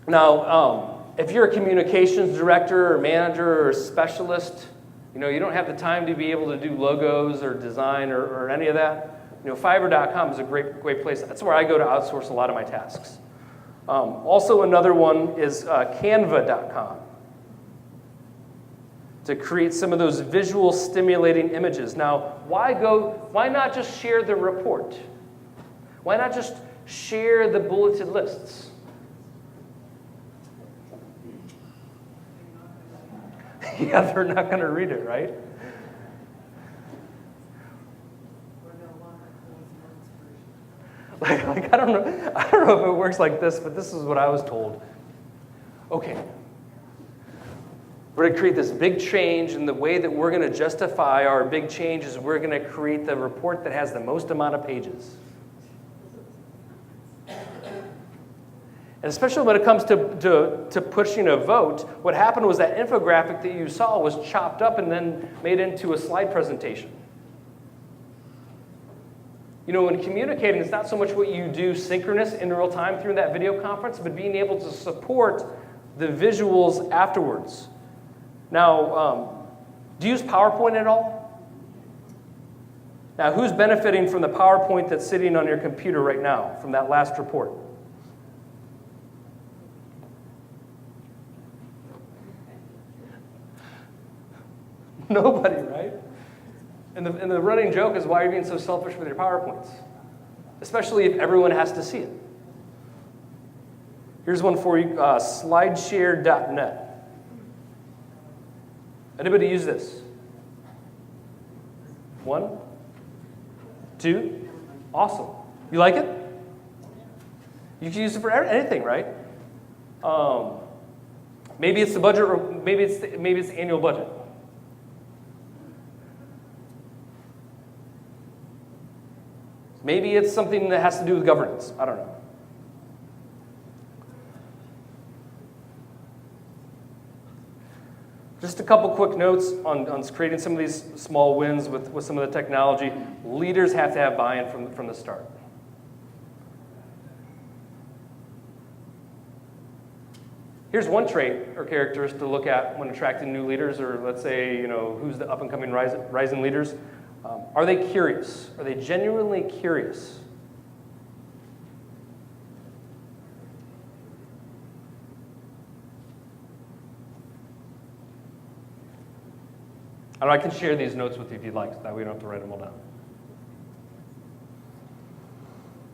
Now, if you're a communications director or manager or specialist, you don't have the time to be able to do logos or design or any of that. Fiverr.com is a great place. That's where I go to outsource a lot of my tasks. Also, another one is Canva.com to create some of those visual stimulating images. Now, why not just share the report? Why not just share the bulleted lists? Yeah, they're not going to read it, right? Like I don't know if it works like this, but this is what I was told. Okay, we're going to create this big change, and the way that we're going to justify our big change is we're going to create the report that has the most amount of pages. And especially when it comes to pushing a vote, what happened was that infographic that you saw was chopped up and then made into a slide presentation. You know, when communicating, it's not so much what you do synchronous in real time through that video conference, but being able to support the visuals afterwards. Now, do you use PowerPoint at all? Now, who's benefiting from the PowerPoint that's sitting on your computer right now from that last report? Nobody, right? And the running joke is, why are you being so selfish with your PowerPoints? Especially if everyone has to see it. Here's one for you, slideshare.net. Anybody use this? 1, 2, awesome. You like it? You can use it for anything, right? Maybe it's the budget, or maybe it's the annual budget. Maybe it's something that has to do with governance. I don't know. Just a couple quick notes on creating some of these small wins with some of the technology. Leaders have to have buy-in from the start. Here's one trait or characteristic to look at when attracting new leaders, or let's say, you know, who's the up-and-coming rising leaders. Are they curious? Are they genuinely curious? And I can share these notes with you if you'd like, so that way you don't have to write them all down.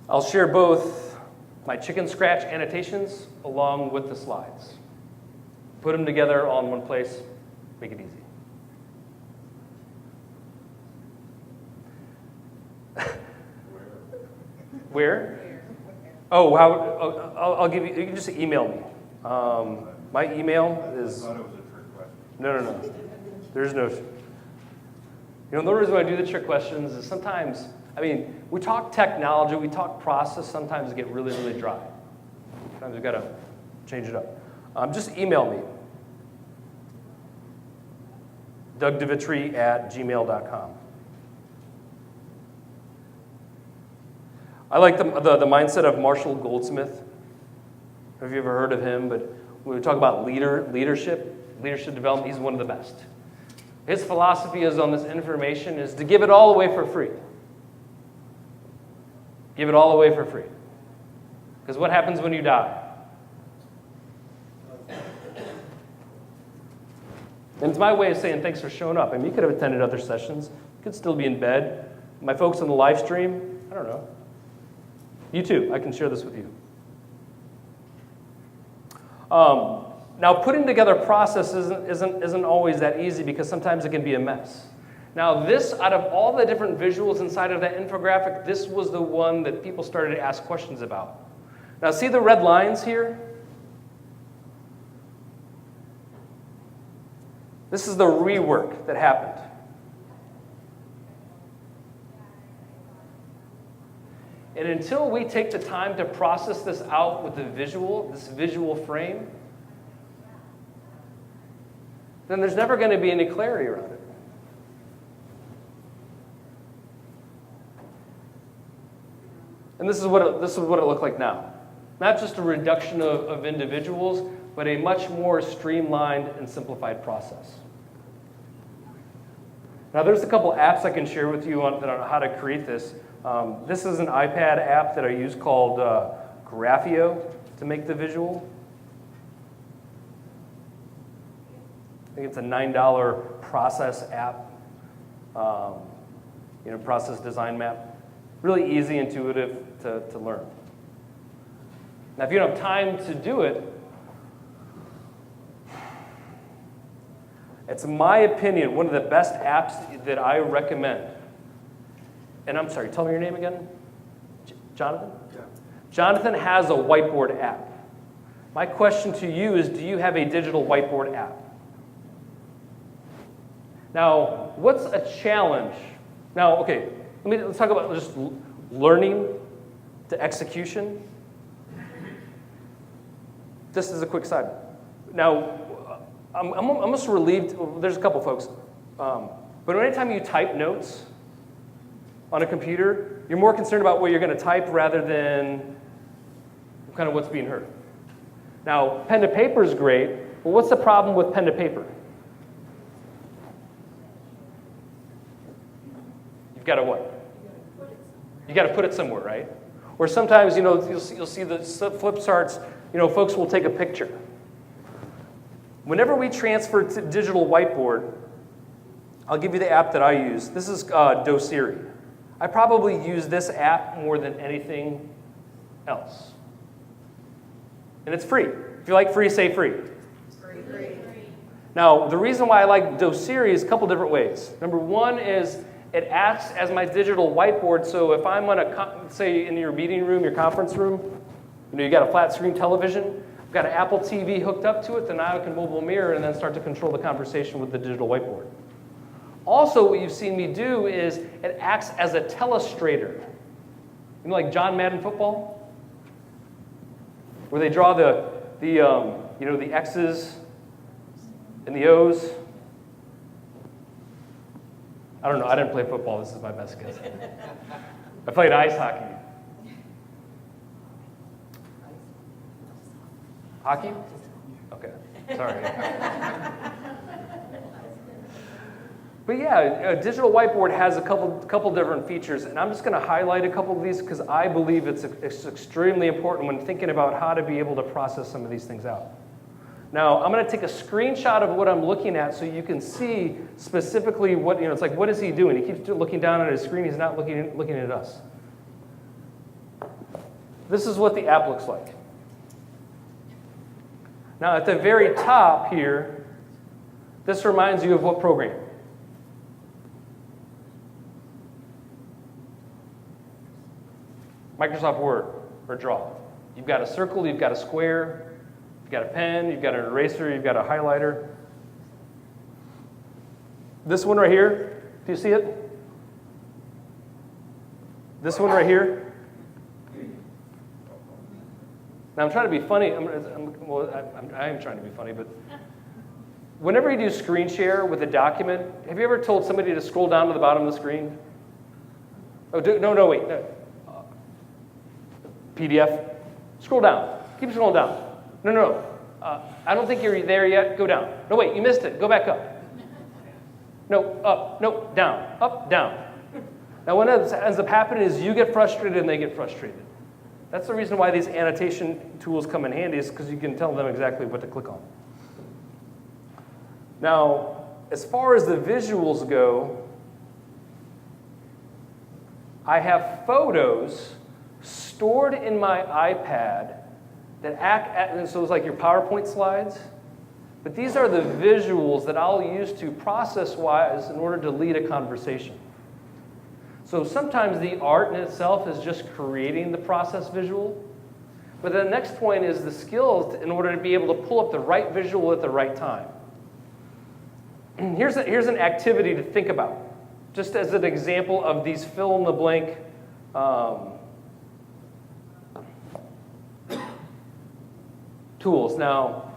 I'll share both my chicken scratch annotations along with the slides. Put them together all in one place, make it easy. Where? Oh, wow. I'll give you, you can just email me. My email is... I thought it was a trick question. No. There's no... You know, the reason why I do the trick questions is sometimes, I mean, we talk technology, we talk process, sometimes it get really, really dry. Sometimes we've got to change it up. Just email me. DougDevitre@gmail.com. I like the mindset of Marshall Goldsmith. Have you ever heard of him? But when we talk about leadership development, he's one of the best. His philosophy is on this information is to give it all away for free. Give it all away for free. Because what happens when you die? And it's my way of saying thanks for showing up. I mean, you could have attended other sessions. You could still be in bed. My folks on the live stream, I don't know. You too, I can share this with you. Now, putting together processes isn't always that easy because sometimes it can be a mess. Now, this, out of all the different visuals inside of that infographic, this was the one that people started to ask questions about. Now, see the red lines here? This is the rework that happened. And until we take the time to process this out with this visual frame, then there's never going to be any clarity around it. And this is what it looked like now. Not just a reduction of individuals, but a much more streamlined and simplified process. Now, there's a couple apps I can share with you on how to create this. This is an iPad app that I use called Graphio to make the visual. I think it's a $9 process app, process design map. Really easy, intuitive to learn. Now, if you don't have time to do it, it's my opinion one of the best apps that I recommend. And I'm sorry, tell me your name again. Jonathan? Yeah. Jonathan has a whiteboard app. My question to you is, do you have a digital whiteboard app? Now, what's a challenge? Now, okay, let's talk about just learning to execution. This is a quick side. Now, I'm almost relieved. There's a couple folks, but anytime you type notes on a computer, you're more concerned about what you're going to type rather than kind of what's being heard. Now, pen to paper is great, but what's the problem with pen to paper? You've got to what? You got to put it somewhere, right? Or sometimes, you'll see the flip charts. Folks will take a picture. Whenever we transfer to digital whiteboard, I'll give you the app that I use. This is Devitre. I probably use this app more than anything else. And it's free. If you like free, say free. Free. Now, the reason why I like Devitre is a couple different ways. Number one is it acts as my digital whiteboard. So if I'm on say in your meeting room, your conference room, you got a flat screen television, I've got an Apple TV hooked up to it, then now I can mobile mirror and then start to control the conversation with the digital whiteboard. Also, what you've seen me do is it acts as a telestrator. Like John Madden football? Where they draw the X's and the O's. I don't know. I didn't play football. This is my best guess. I played ice hockey. Hockey? Okay. Sorry. But yeah, a digital whiteboard has a couple different features, and I'm just going to highlight a couple of these because I believe it's extremely important when thinking about how to be able to process some of these things out. Now, I'm going to take a screenshot of what I'm looking at so you can see specifically what, it's like, what is he doing? He keeps looking down at his screen. He's not looking at us. This is what the app looks like. Now, at the very top here, this reminds you of what program? Microsoft Word or Draw. You've got a circle, you've got a square, you've got a pen, you've got an eraser, you've got a highlighter. This one right here, do you see it? This one right here. Now I'm trying to be funny. I am trying to be funny, but whenever you do screen share with a document, have you ever told somebody to scroll down to the bottom of the screen? Oh, no, wait. No. PDF. Scroll down. Keep scrolling down. No. I don't think you're there yet. Go down. No, wait, you missed it. Go back up. No, up. No, down. Up, down. Now, what ends up happening is you get frustrated and they get frustrated. That's the reason why these annotation tools come in handy, is because you can tell them exactly what to click on. Now, as far as the visuals go, I have photos stored in my iPad that and so it's like your PowerPoint slides, but these are the visuals that I'll use to process-wise in order to lead a conversation. So sometimes the art in itself is just creating the process visual, but the next point is the skills in order to be able to pull up the right visual at the right time. Here's an activity to think about, just as an example of these fill-in-the-blank tools. Now,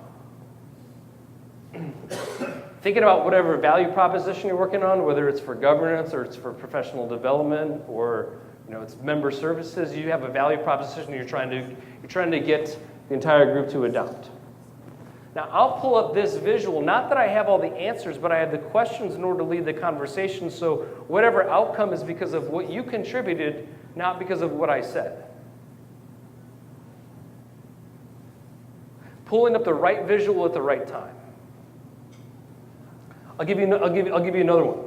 thinking about whatever value proposition you're working on, whether it's for governance or it's for professional development or it's member services, you have a value proposition you're trying to get the entire group to adopt. Now, I'll pull up this visual, not that I have all the answers, but I have the questions in order to lead the conversation, so whatever outcome is because of what you contributed, not because of what I said. Pulling up the right visual at the right time. I'll give you another one.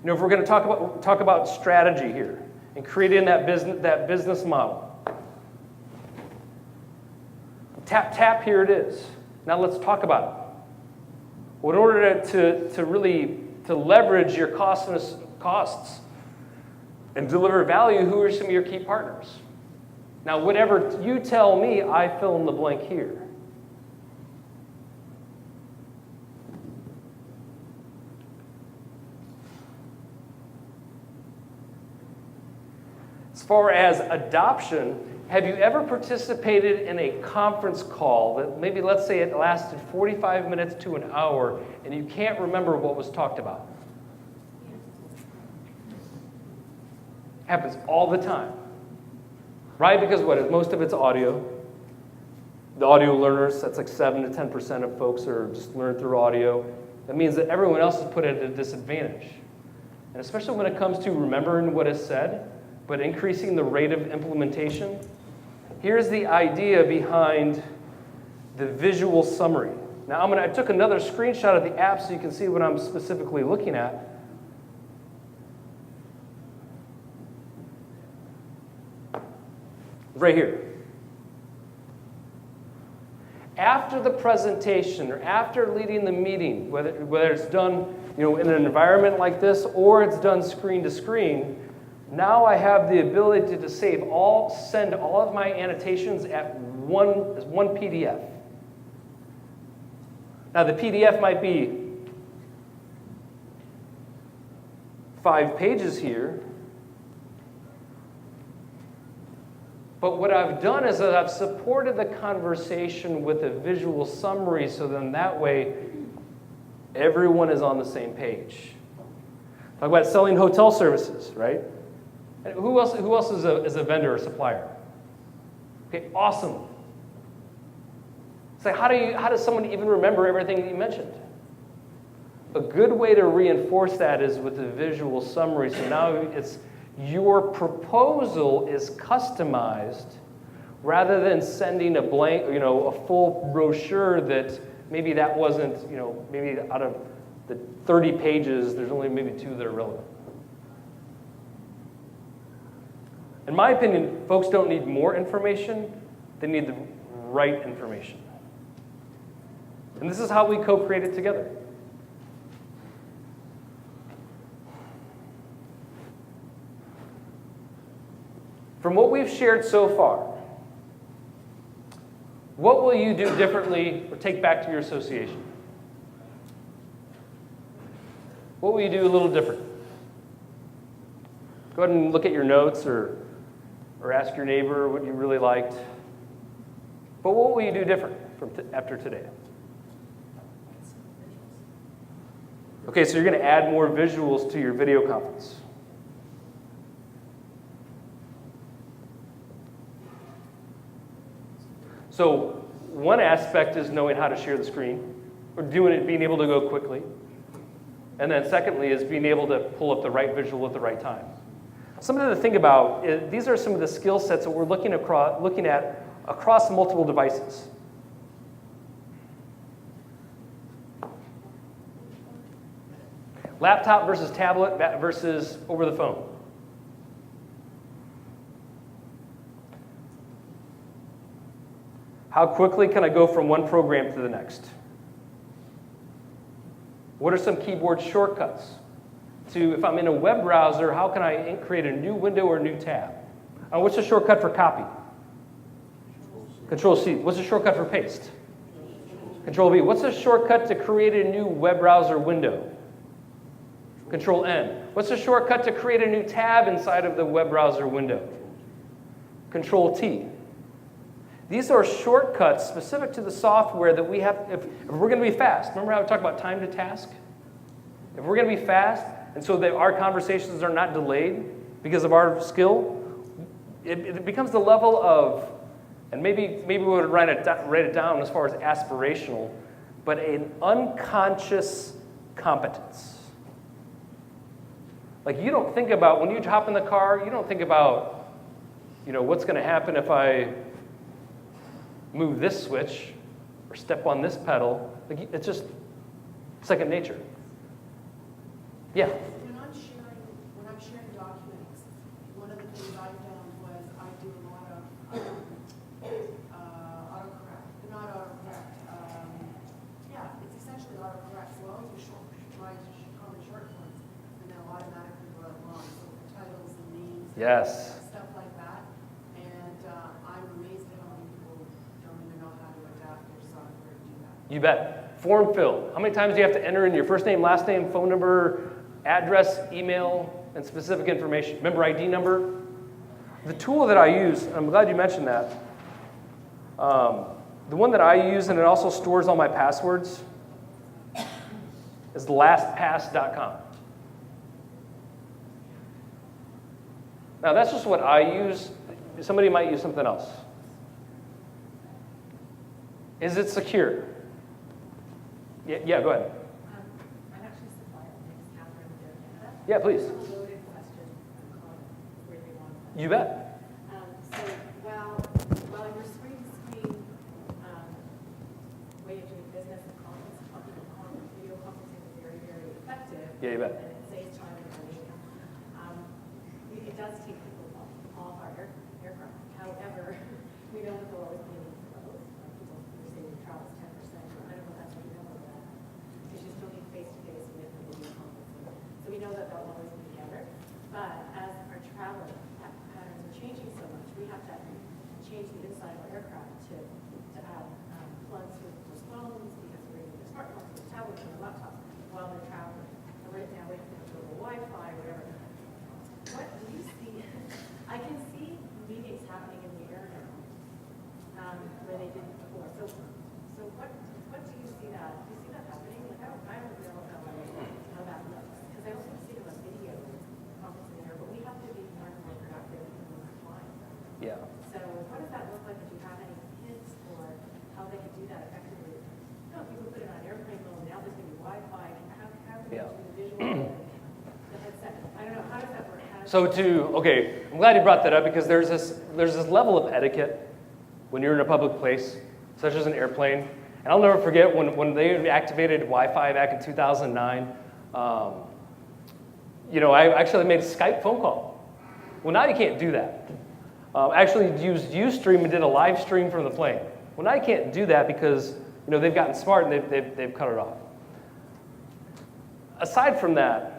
If we're going to talk about strategy here and creating that business model. Tap, here it is. Now let's talk about it. Well, in order to really leverage your costs and deliver value, who are some of your key partners? Now, whatever you tell me, I fill in the blank here. As far as adoption, have you ever participated in a conference call that maybe, let's say, it lasted 45 minutes to an hour, and you can't remember what was talked about? Happens all the time. Right? Because what? Most of it's audio. The audio learners, that's like 7 to 10% of folks are just learn through audio. That means that everyone else is put at a disadvantage. And especially when it comes to remembering what is said, but increasing the rate of implementation. Here's the idea behind the visual summary. Now I took another screenshot of the app so you can see what I'm specifically looking at. Right here. After the presentation or after leading the meeting, whether it's done in an environment like this or it's done screen to screen, now I have the ability to send all of my annotations as one PDF. Now the PDF might be 5 pages here, but what I've done is that I've supported the conversation with a visual summary, so then that way everyone is on the same page. Talk about selling hotel services, right? And who else is a vendor or supplier? Okay, awesome. It's like, how does someone even remember everything that you mentioned? A good way to reinforce that is with a visual summary. So now it's your proposal is customized rather than sending a blank, a full brochure that maybe that wasn't, maybe out of the 30 pages, there's only maybe 2 that are relevant. In my opinion, folks don't need more information, they need the right information. And this is how we co-create it together. From what we've shared so far, what will you do differently or take back to your association? What will you do a little different? Go ahead and look at your notes or ask your neighbor what you really liked. But what will you do different after today? Okay, so you're going to add more visuals to your video conference. So one aspect is knowing how to share the screen, or being able to go quickly. And then secondly is being able to pull up the right visual at the right time. Something to think about is these are some of the skill sets that we're looking at across multiple devices. Laptop versus tablet versus over the phone. How quickly can I go from one program to the next? What are some keyboard shortcuts? If I'm in a web browser, how can I create a new window or a new tab? What's the shortcut for copy? Control-C. What's the shortcut for paste? Control-V. What's the shortcut to create a new web browser window? Control-N. What's the shortcut to create a new tab inside of the web browser window? Control-T. These are shortcuts specific to the software that we have. If we're going to be fast, remember how we talked about time to task? If we're going to be fast, and so that our conversations are not delayed because of our skill, it becomes the level of, and maybe we would write it down as far as aspirational, but an unconscious competence. Like you don't think about, when you hop in the car, you don't think about, what's going to happen if I move this switch or step on this pedal. Like it's just second nature. Yeah. When I'm sharing documents, one of the things I found was I do a lot of autocorrect. Not autocorrect. It's essentially autocorrect. So I'll use common shortcuts, and they'll automatically go along. So for titles and names, Yes. stuff like that. And You bet. Form fill. How many times do you have to enter in your first name, last name, phone number, address, email, and specific information? Member ID number? The tool that I use, I'm glad you mentioned that. The one that I use, and it also stores all my passwords, is lastpass.com. Now, that's just what I use. Somebody might use something else. Is it secure? Yeah, go ahead. I'm actually Sophia. My name's Catherine here in Canada. Yeah, please. A loaded question. I'm calling where they want. You bet. So while your screen way of doing business and video conferencing is very, very effective. Yeah, you bet. And it saves time and money. It does take people off our aircraft. However, we know that there'll always be a need for those. People who say travel is 10%. I don't know if that's what you know about that. Because you still need face-to-face with the video conferencing. So we know that they'll always be together. But as our travel patterns are changing so much, we have to change the inside of our aircraft to add plugs for those phones because we're using their smartphones, their tablets, and their laptops while they're traveling. And right now we have to go to Wi-Fi, whatever. What do you see? I can see meetings happening in the air now where they didn't before. So what do you see that? Do you see that happening? Like I don't know how that looks because I also see them on video conferencing there, but we have to be more and more productive when we're flying. Yeah. So what does that look like? If you have any hints for how they can do that effectively? No, people put it on airplane mode. Now there's going to be Wi-Fi. How do they do the visual? The headset. I don't know. How does that work? Okay, I'm glad you brought that up because there's this level of etiquette when you're in a public place, such as an airplane. And I'll never forget when they activated Wi-Fi back in 2009. I actually made a Skype phone call. Well, now you can't do that. Actually used Ustream and did a live stream from the plane. Well, now you can't do that because they've gotten smart and they've cut it off. Aside from that,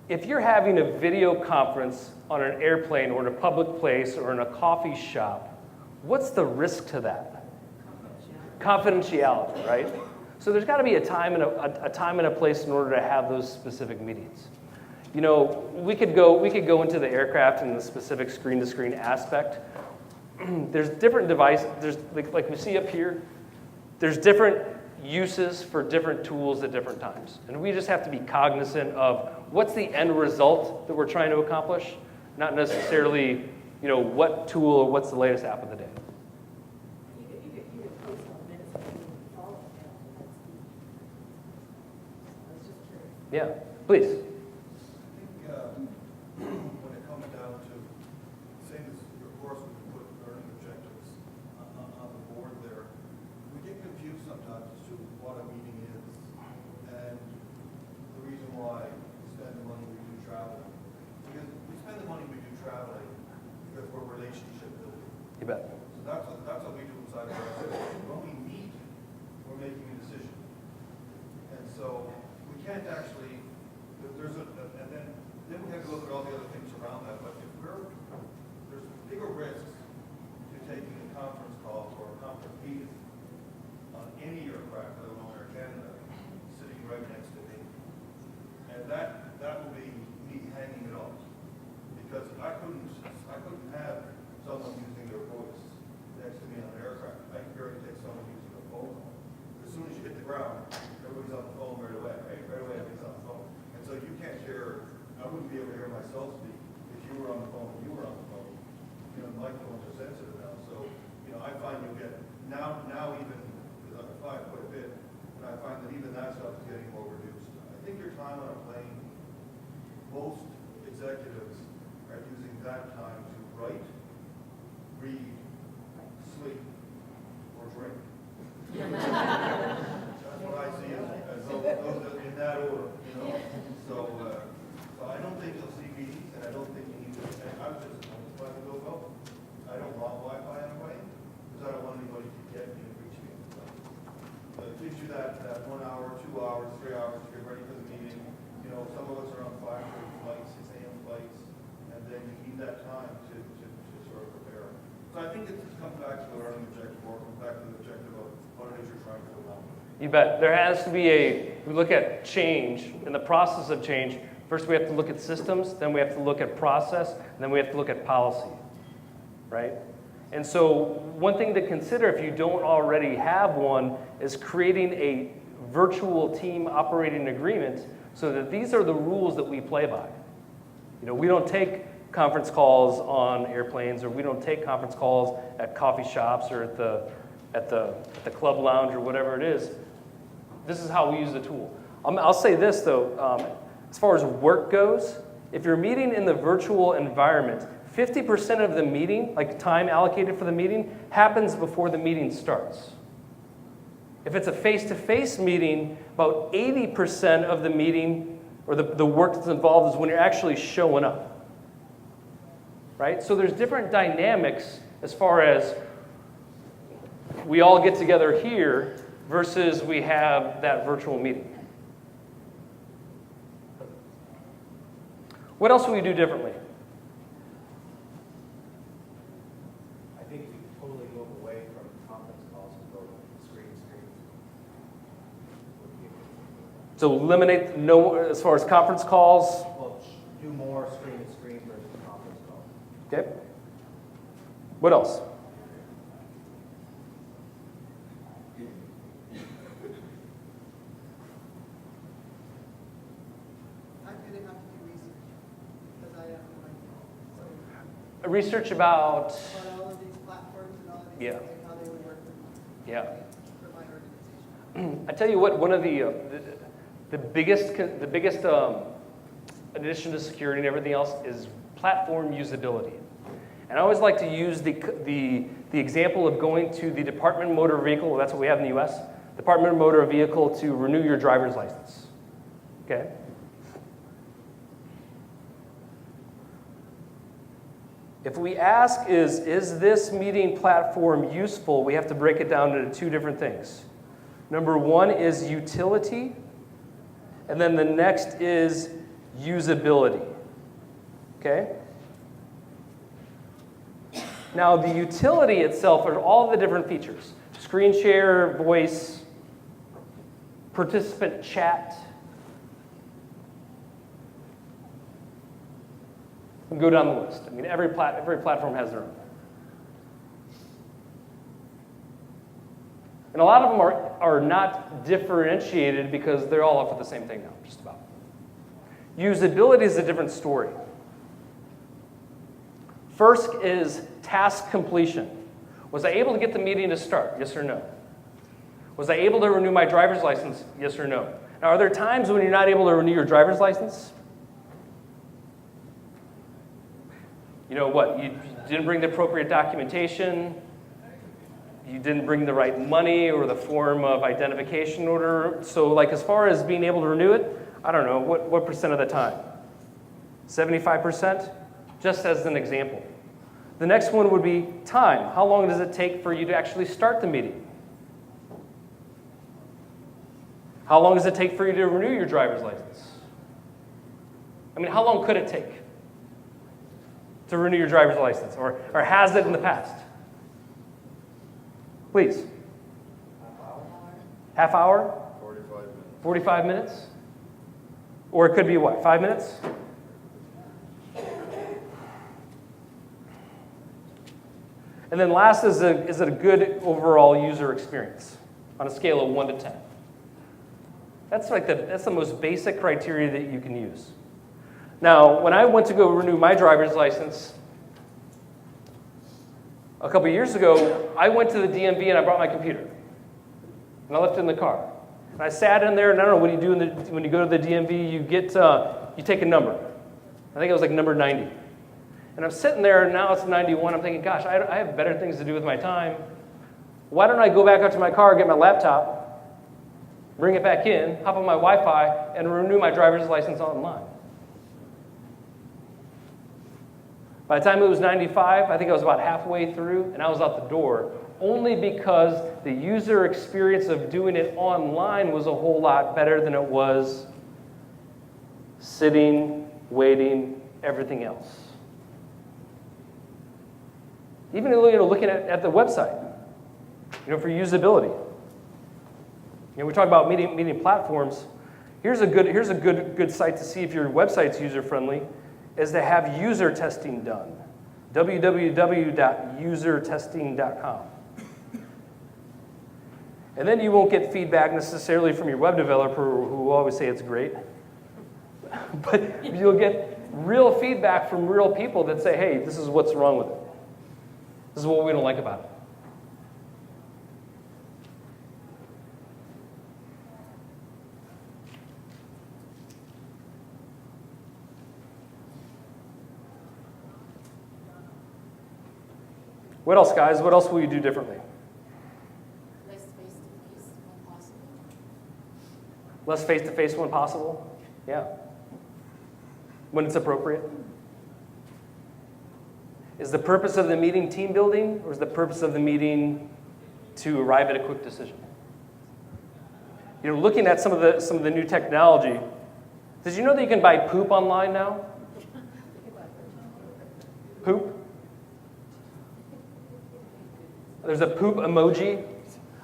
if you're having a video conference on an airplane or in a public place or in a coffee shop, what's the risk to that? Confidentiality, right? So there's got to be a time and a place in order to have those specific meetings. We could go into the aircraft in the specific screen-to-screen aspect. There's different devices. There's like we see up here. There's different uses for different tools at different times, and we just have to be cognizant of what's the end result that we're trying to accomplish, not necessarily what tool or what's the latest app of the day. You could post on minutes and follow up. I was just curious. Yeah, please. When it comes down to, same as your course, we can put learning objectives on the board there. We get confused sometimes as to what a meeting is and the reason why we spend the money we do traveling. Because we spend the money we do traveling because we're relationship building. You bet. So that's what we do inside of our organization. When we meet, we're making a decision. And so we can't actually, and then we have to look at all the other things around that. But if there's bigger risks to taking a conference call or a conference meeting on any aircraft, let alone Air Canada, sitting right next to me. And that will be me hanging it off. Because I couldn't have someone using their voice next to me on an aircraft. I can barely take someone using a phone call. As soon as you hit the ground, everybody's on the phone right away, right? Right away everybody's on the phone. And so you can't hear, I wouldn't be able to hear myself speak if you were on the phone and you were on the phone. Microphones are sensitive now. So, I find you get, now even, because I fly quite a bit, and I find that even that stuff is getting more reduced. I think your time on a plane, most executives are using that time to write, read, sleep, or drink. That's what I see as those in that order, So I don't think you'll see meetings, and I don't think you need to. I was just glad to go. I don't want Wi-Fi on a plane because I don't want anybody to get me and reach me. So it gives you that 1 hour, 2 hours, 3 hours to get ready for the meeting. Some of us are on 5:30 flights, 6 a.m. flights, and then you need that time to sort of prepare. So I think it comes back to the learning objective, or comes back to the objective of what it is you're trying to accomplish. You bet. There has to be we look at change and the process of change. First we have to look at systems, then we have to look at process, and then we have to look at policy, right? And so one thing to consider if you don't already have one is creating a virtual team operating agreement so that these are the rules that we play by. You know, we don't take conference calls on airplanes, or we don't take conference calls at coffee shops or at the club lounge or whatever it is. This is how we use the tool. I'll say this though, as far as work goes, if you're meeting in the virtual environment, 50% of the meeting, like time allocated for the meeting, happens before the meeting starts. If it's a face-to-face meeting, about 80% of the meeting or the work that's involved is when you're actually showing up. Right? So there's different dynamics as far as we all get together here versus we have that virtual meeting. What else will we do differently? I think we totally move away from conference calls and go screen to screen. So eliminate as far as conference calls. Well, do more screen to screen versus conference calls. Okay. What else? I'm going to have to do research because I have no idea. So, Research about. about all of these platforms and all of these Yeah. things and how they would work Yeah. for my organization. I tell you what, one of the biggest addition to security and everything else is platform usability. And I always like to use the example of going to the Department of Motor Vehicle, that's what we have in the US, Department of Motor Vehicle to renew your driver's license. Okay? If we ask is this meeting platform useful, we have to break it down into two different things. Number one is utility, and then the next is usability. Okay? Now, the utility itself are all the different features. Screen share, voice, participant chat. We can go down the list. I mean, every platform has their own. And a lot of them are not differentiated because they're all offer the same thing now, just about. Usability is a different story. First is task completion. Was I able to get the meeting to start? Yes or no? Was I able to renew my driver's license? Yes or no? Now, are there times when you're not able to renew your driver's license? You know what? You didn't bring the appropriate documentation. You didn't bring the right money or the form of identification order. So, like, as far as being able to renew it, I don't know, what percent of the time? 75%? Just as an example. The next one would be time. How long does it take for you to actually start the meeting? How long does it take for you to renew your driver's license? I mean, how long could it take to renew your driver's license? Or has it in the past? Please. Half hour? 45 minutes. 45 minutes? Or it could be what, 5 minutes? And then last is it a good overall user experience on a scale of 1 to 10? That's the most basic criteria that you can use. Now, when I went to go renew my driver's license a couple years ago, I went to the DMV and I brought my computer. And I left it in the car. And I sat in there, and I don't know, what do you do when you go to the DMV? You take a number. I think it was like number 90. And I'm sitting there, and now it's 91. I'm thinking, gosh, I have better things to do with my time. Why don't I go back out to my car, get my laptop, bring it back in, hop on my Wi-Fi, and renew my driver's license online? By the time it was 95, I think I was about halfway through, and I was out the door, only because the user experience of doing it online was a whole lot better than it was sitting, waiting, everything else. Even looking at the website, for usability. we talk about meeting platforms. Here's a good site to see if your website's user-friendly, is to have user testing done. www.usertesting.com. And then you won't get feedback necessarily from your web developer who will always say it's great. But you'll get real feedback from real people that say, hey, this is what's wrong with it. This is what we don't like about it. What else, guys? What else will you do differently? Less face-to-face when possible. Less face-to-face when possible? Yeah. When it's appropriate? Is the purpose of the meeting team building, or is the purpose of the meeting to arrive at a quick decision? Looking at some of the new technology, did you know that you can buy poop online now? Poop? There's a poop emoji.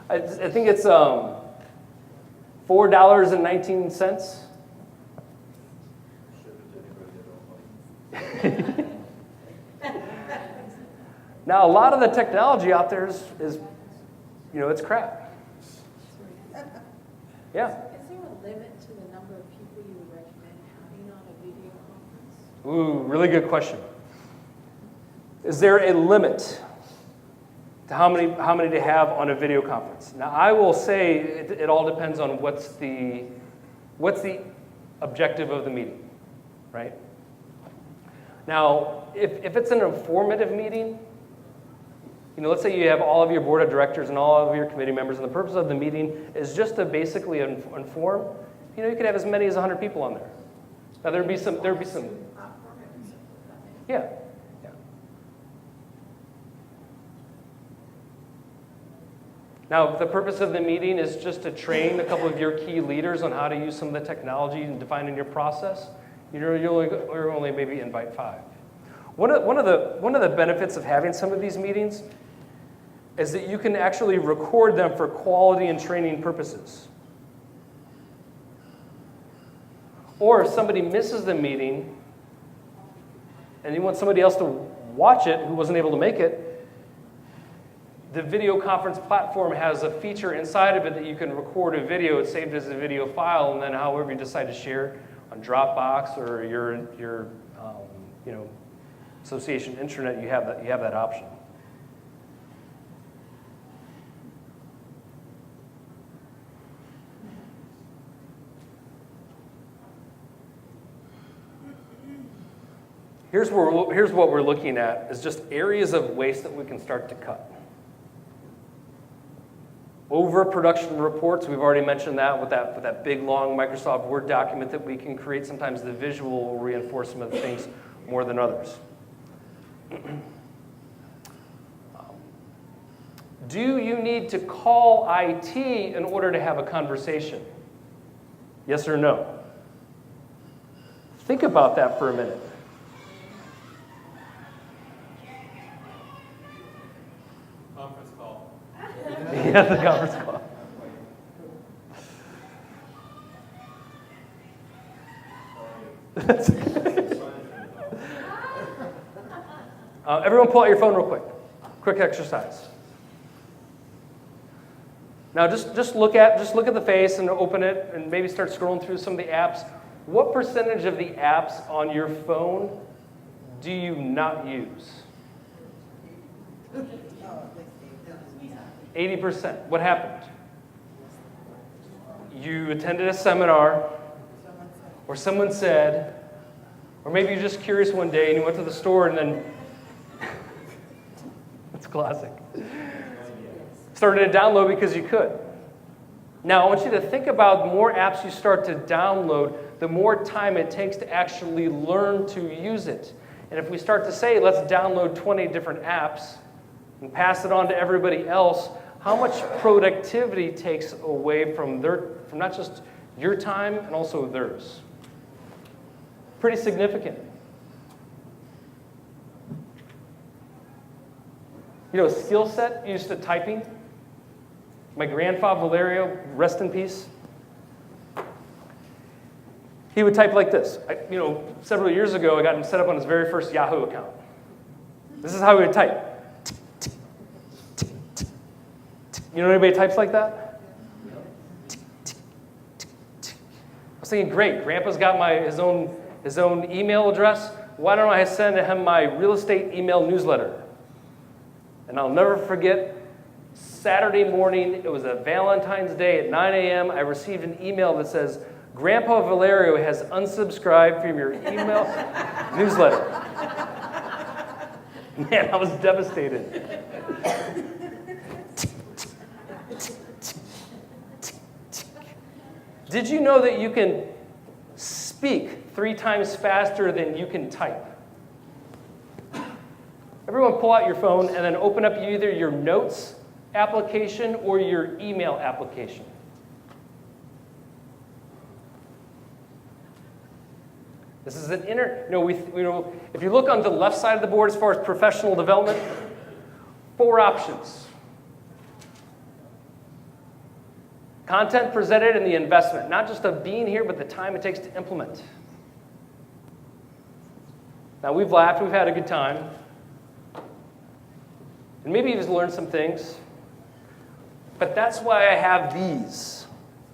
I think it's $4.19. Now, a lot of the technology out there is it's crap. Yeah. Is there a limit to the number of people you would recommend having on a video conference? Ooh, really good question. Is there a limit to how many to have on a video conference? Now, I will say it all depends on what's the objective of the meeting, right? Now, if it's an informative meeting, let's say you have all of your board of directors and all of your committee members, and the purpose of the meeting is just to basically inform, you could have as many as 100 people on there. Now, there'd be some, yeah. Now, if the purpose of the meeting is just to train a couple of your key leaders on how to use some of the technology and define in your process, you're only maybe invite 5. One of the benefits of having some of these meetings is that you can actually record them for quality and training purposes. Or if somebody misses the meeting and you want somebody else to watch it who wasn't able to make it, the video conference platform has a feature inside of it that you can record a video. It's saved as a video file, and then however you decide to share it on Dropbox or your association intranet, you have that option. Here's what we're looking at is just areas of waste that we can start to cut. Overproduction reports, we've already mentioned that with that big, long Microsoft Word document that we can create. Sometimes the visual will reinforce some of the things more than others. Do you need to call IT in order to have a conversation? Yes or no? Think about that for a minute. Conference call. Yeah, the conference call. Everyone pull out your phone real quick. Quick exercise. Now just look at the face and open it and maybe start scrolling through some of the apps. What percentage of the apps on your phone do you not use? 80%. What happened? You attended a seminar, or someone said, or maybe you're just curious one day and you went to the store and then, that's classic, started to download because you could. Now, I want you to think about the more apps you start to download, the more time it takes to actually learn to use it. And if we start to say, let's download 20 different apps and pass it on to everybody else, how much productivity takes away from not just your time and also theirs? Pretty significant. Skill set used to typing. My grandfather, Valerio, rest in peace, he would type like this. Several years ago, I got him set up on his very first Yahoo account. This is how he would type. You know anybody types like that? I was thinking, great, Grandpa's got his own email address. Why don't I send him my real estate email newsletter? And I'll never forget, Saturday morning, it was a Valentine's Day at 9 a.m., I received an email that says, Grandpa Valerio has unsubscribed from your email newsletter. Man, I was devastated. Did you know that you can speak 3 times faster than you can type? Everyone pull out your phone and then open up either your notes application or your email application. This is if you look on the left side of the board as far as professional development, 4 options. Content presented and the investment, not just of being here, but the time it takes to implement. Now, we've laughed, we've had a good time. And maybe you've learned some things. But that's why I have these.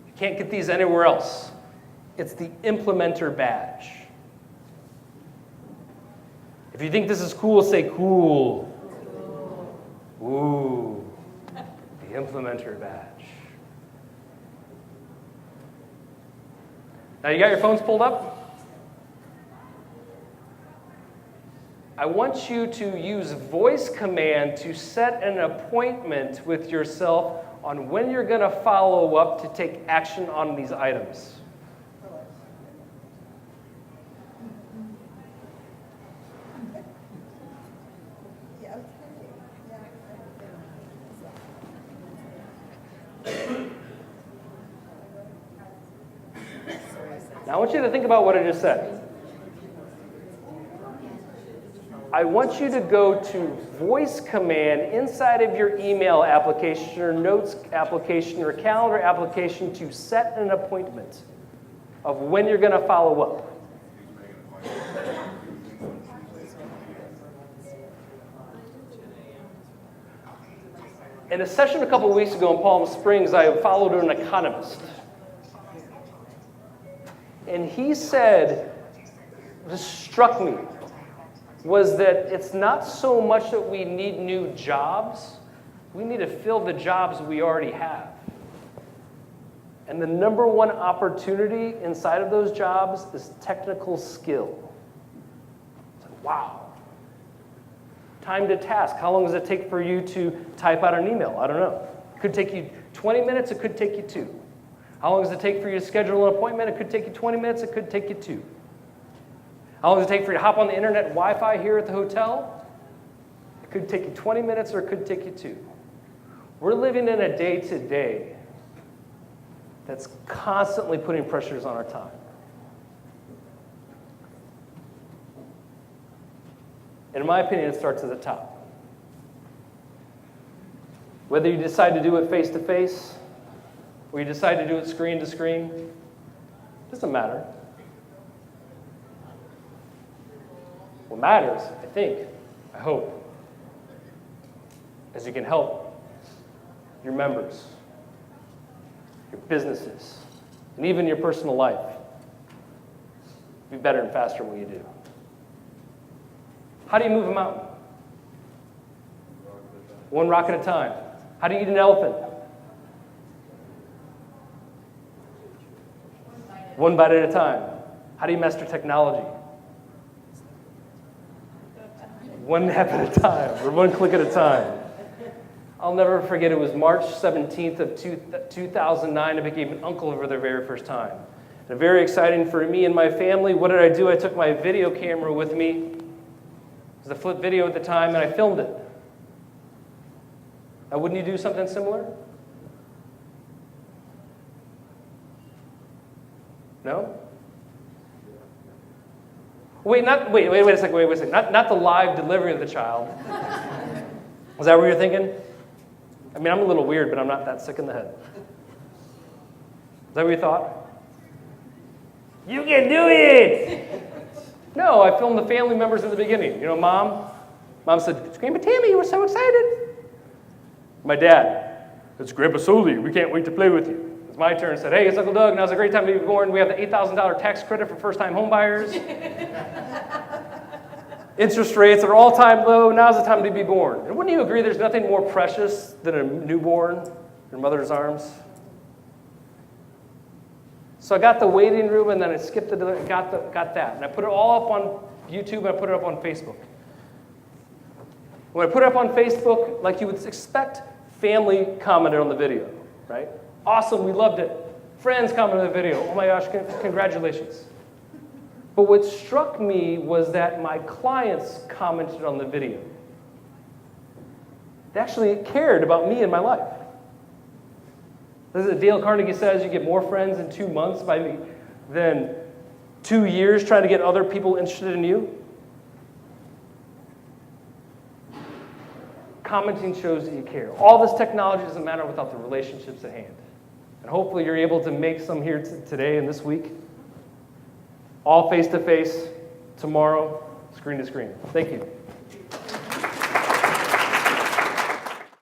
You can't get these anywhere else. It's the implementer badge. If you think this is cool, say cool. Ooh, the implementer badge. Now you got your phones pulled up? I want you to use voice command to set an appointment with yourself on when you're going to follow up to take action on these items. Now I want you to think about what I just said. I want you to go to voice command inside of your email application or notes application or calendar application to set an appointment of when you're going to follow up. In a session a couple of weeks ago in Palm Springs, I followed an economist. And he said, this struck me, was that it's not so much that we need new jobs, we need to fill the jobs we already have. And the number one opportunity inside of those jobs is technical skill. It's like, wow. Time to task. How long does it take for you to type out an email? I don't know. It could take you 20 minutes, it could take you 2. How long does it take for you to schedule an appointment? It could take you 20 minutes, it could take you 2. How long does it take for you to hop on the internet Wi-Fi here at the hotel? It could take you 20 minutes or it could take you 2. We're living in a day-to-day that's constantly putting pressures on our time. And in my opinion, it starts at the top. Whether you decide to do it face-to-face, or you decide to do it screen-to-screen, doesn't matter. What matters, I think, I hope, is you can help your members, your businesses, and even your personal life be better and faster when you do. How do you move a mountain? One rock at a time. How do you eat an elephant? One bite at a time. How do you master technology? One nap at a time, or one click at a time. I'll never forget, it was March 17th of 2009. I became an uncle for the very first time. And very exciting for me and my family. What did I do? I took my video camera with me. It was a flip video at the time, and I filmed it. Now, wouldn't you do something similar? No? Wait a second. Not the live delivery of the child. Is that what you're thinking? I mean, I'm a little weird, but I'm not that sick in the head. Is that what you thought? You can do it! No, I filmed the family members in the beginning. You know, Mom said, Grandpa Tammy, you were so excited. My dad, it's Grandpa Soli, we can't wait to play with you. It's my turn, said, hey, it's Uncle Doug, now's a great time to be born. We have the $8,000 tax credit for first-time home buyers. Interest rates are all-time low, now's the time to be born. And wouldn't you agree there's nothing more precious than a newborn in your mother's arms? So I got the waiting room, and then I skipped got that. And I put it all up on YouTube, and I put it up on Facebook. When I put it up on Facebook, like you would expect, family commented on the video, right? Awesome, we loved it. Friends commented on the video. Oh my gosh, congratulations. But what struck me was that my clients commented on the video. They actually cared about me and my life. This is Dale Carnegie says you get more friends in 2 months than 2 years trying to get other people interested in you. Commenting shows that you care. All this technology doesn't matter without the relationships at hand. And hopefully you're able to make some here today and this week. All face-to-face, tomorrow, screen-to-screen. Thank you.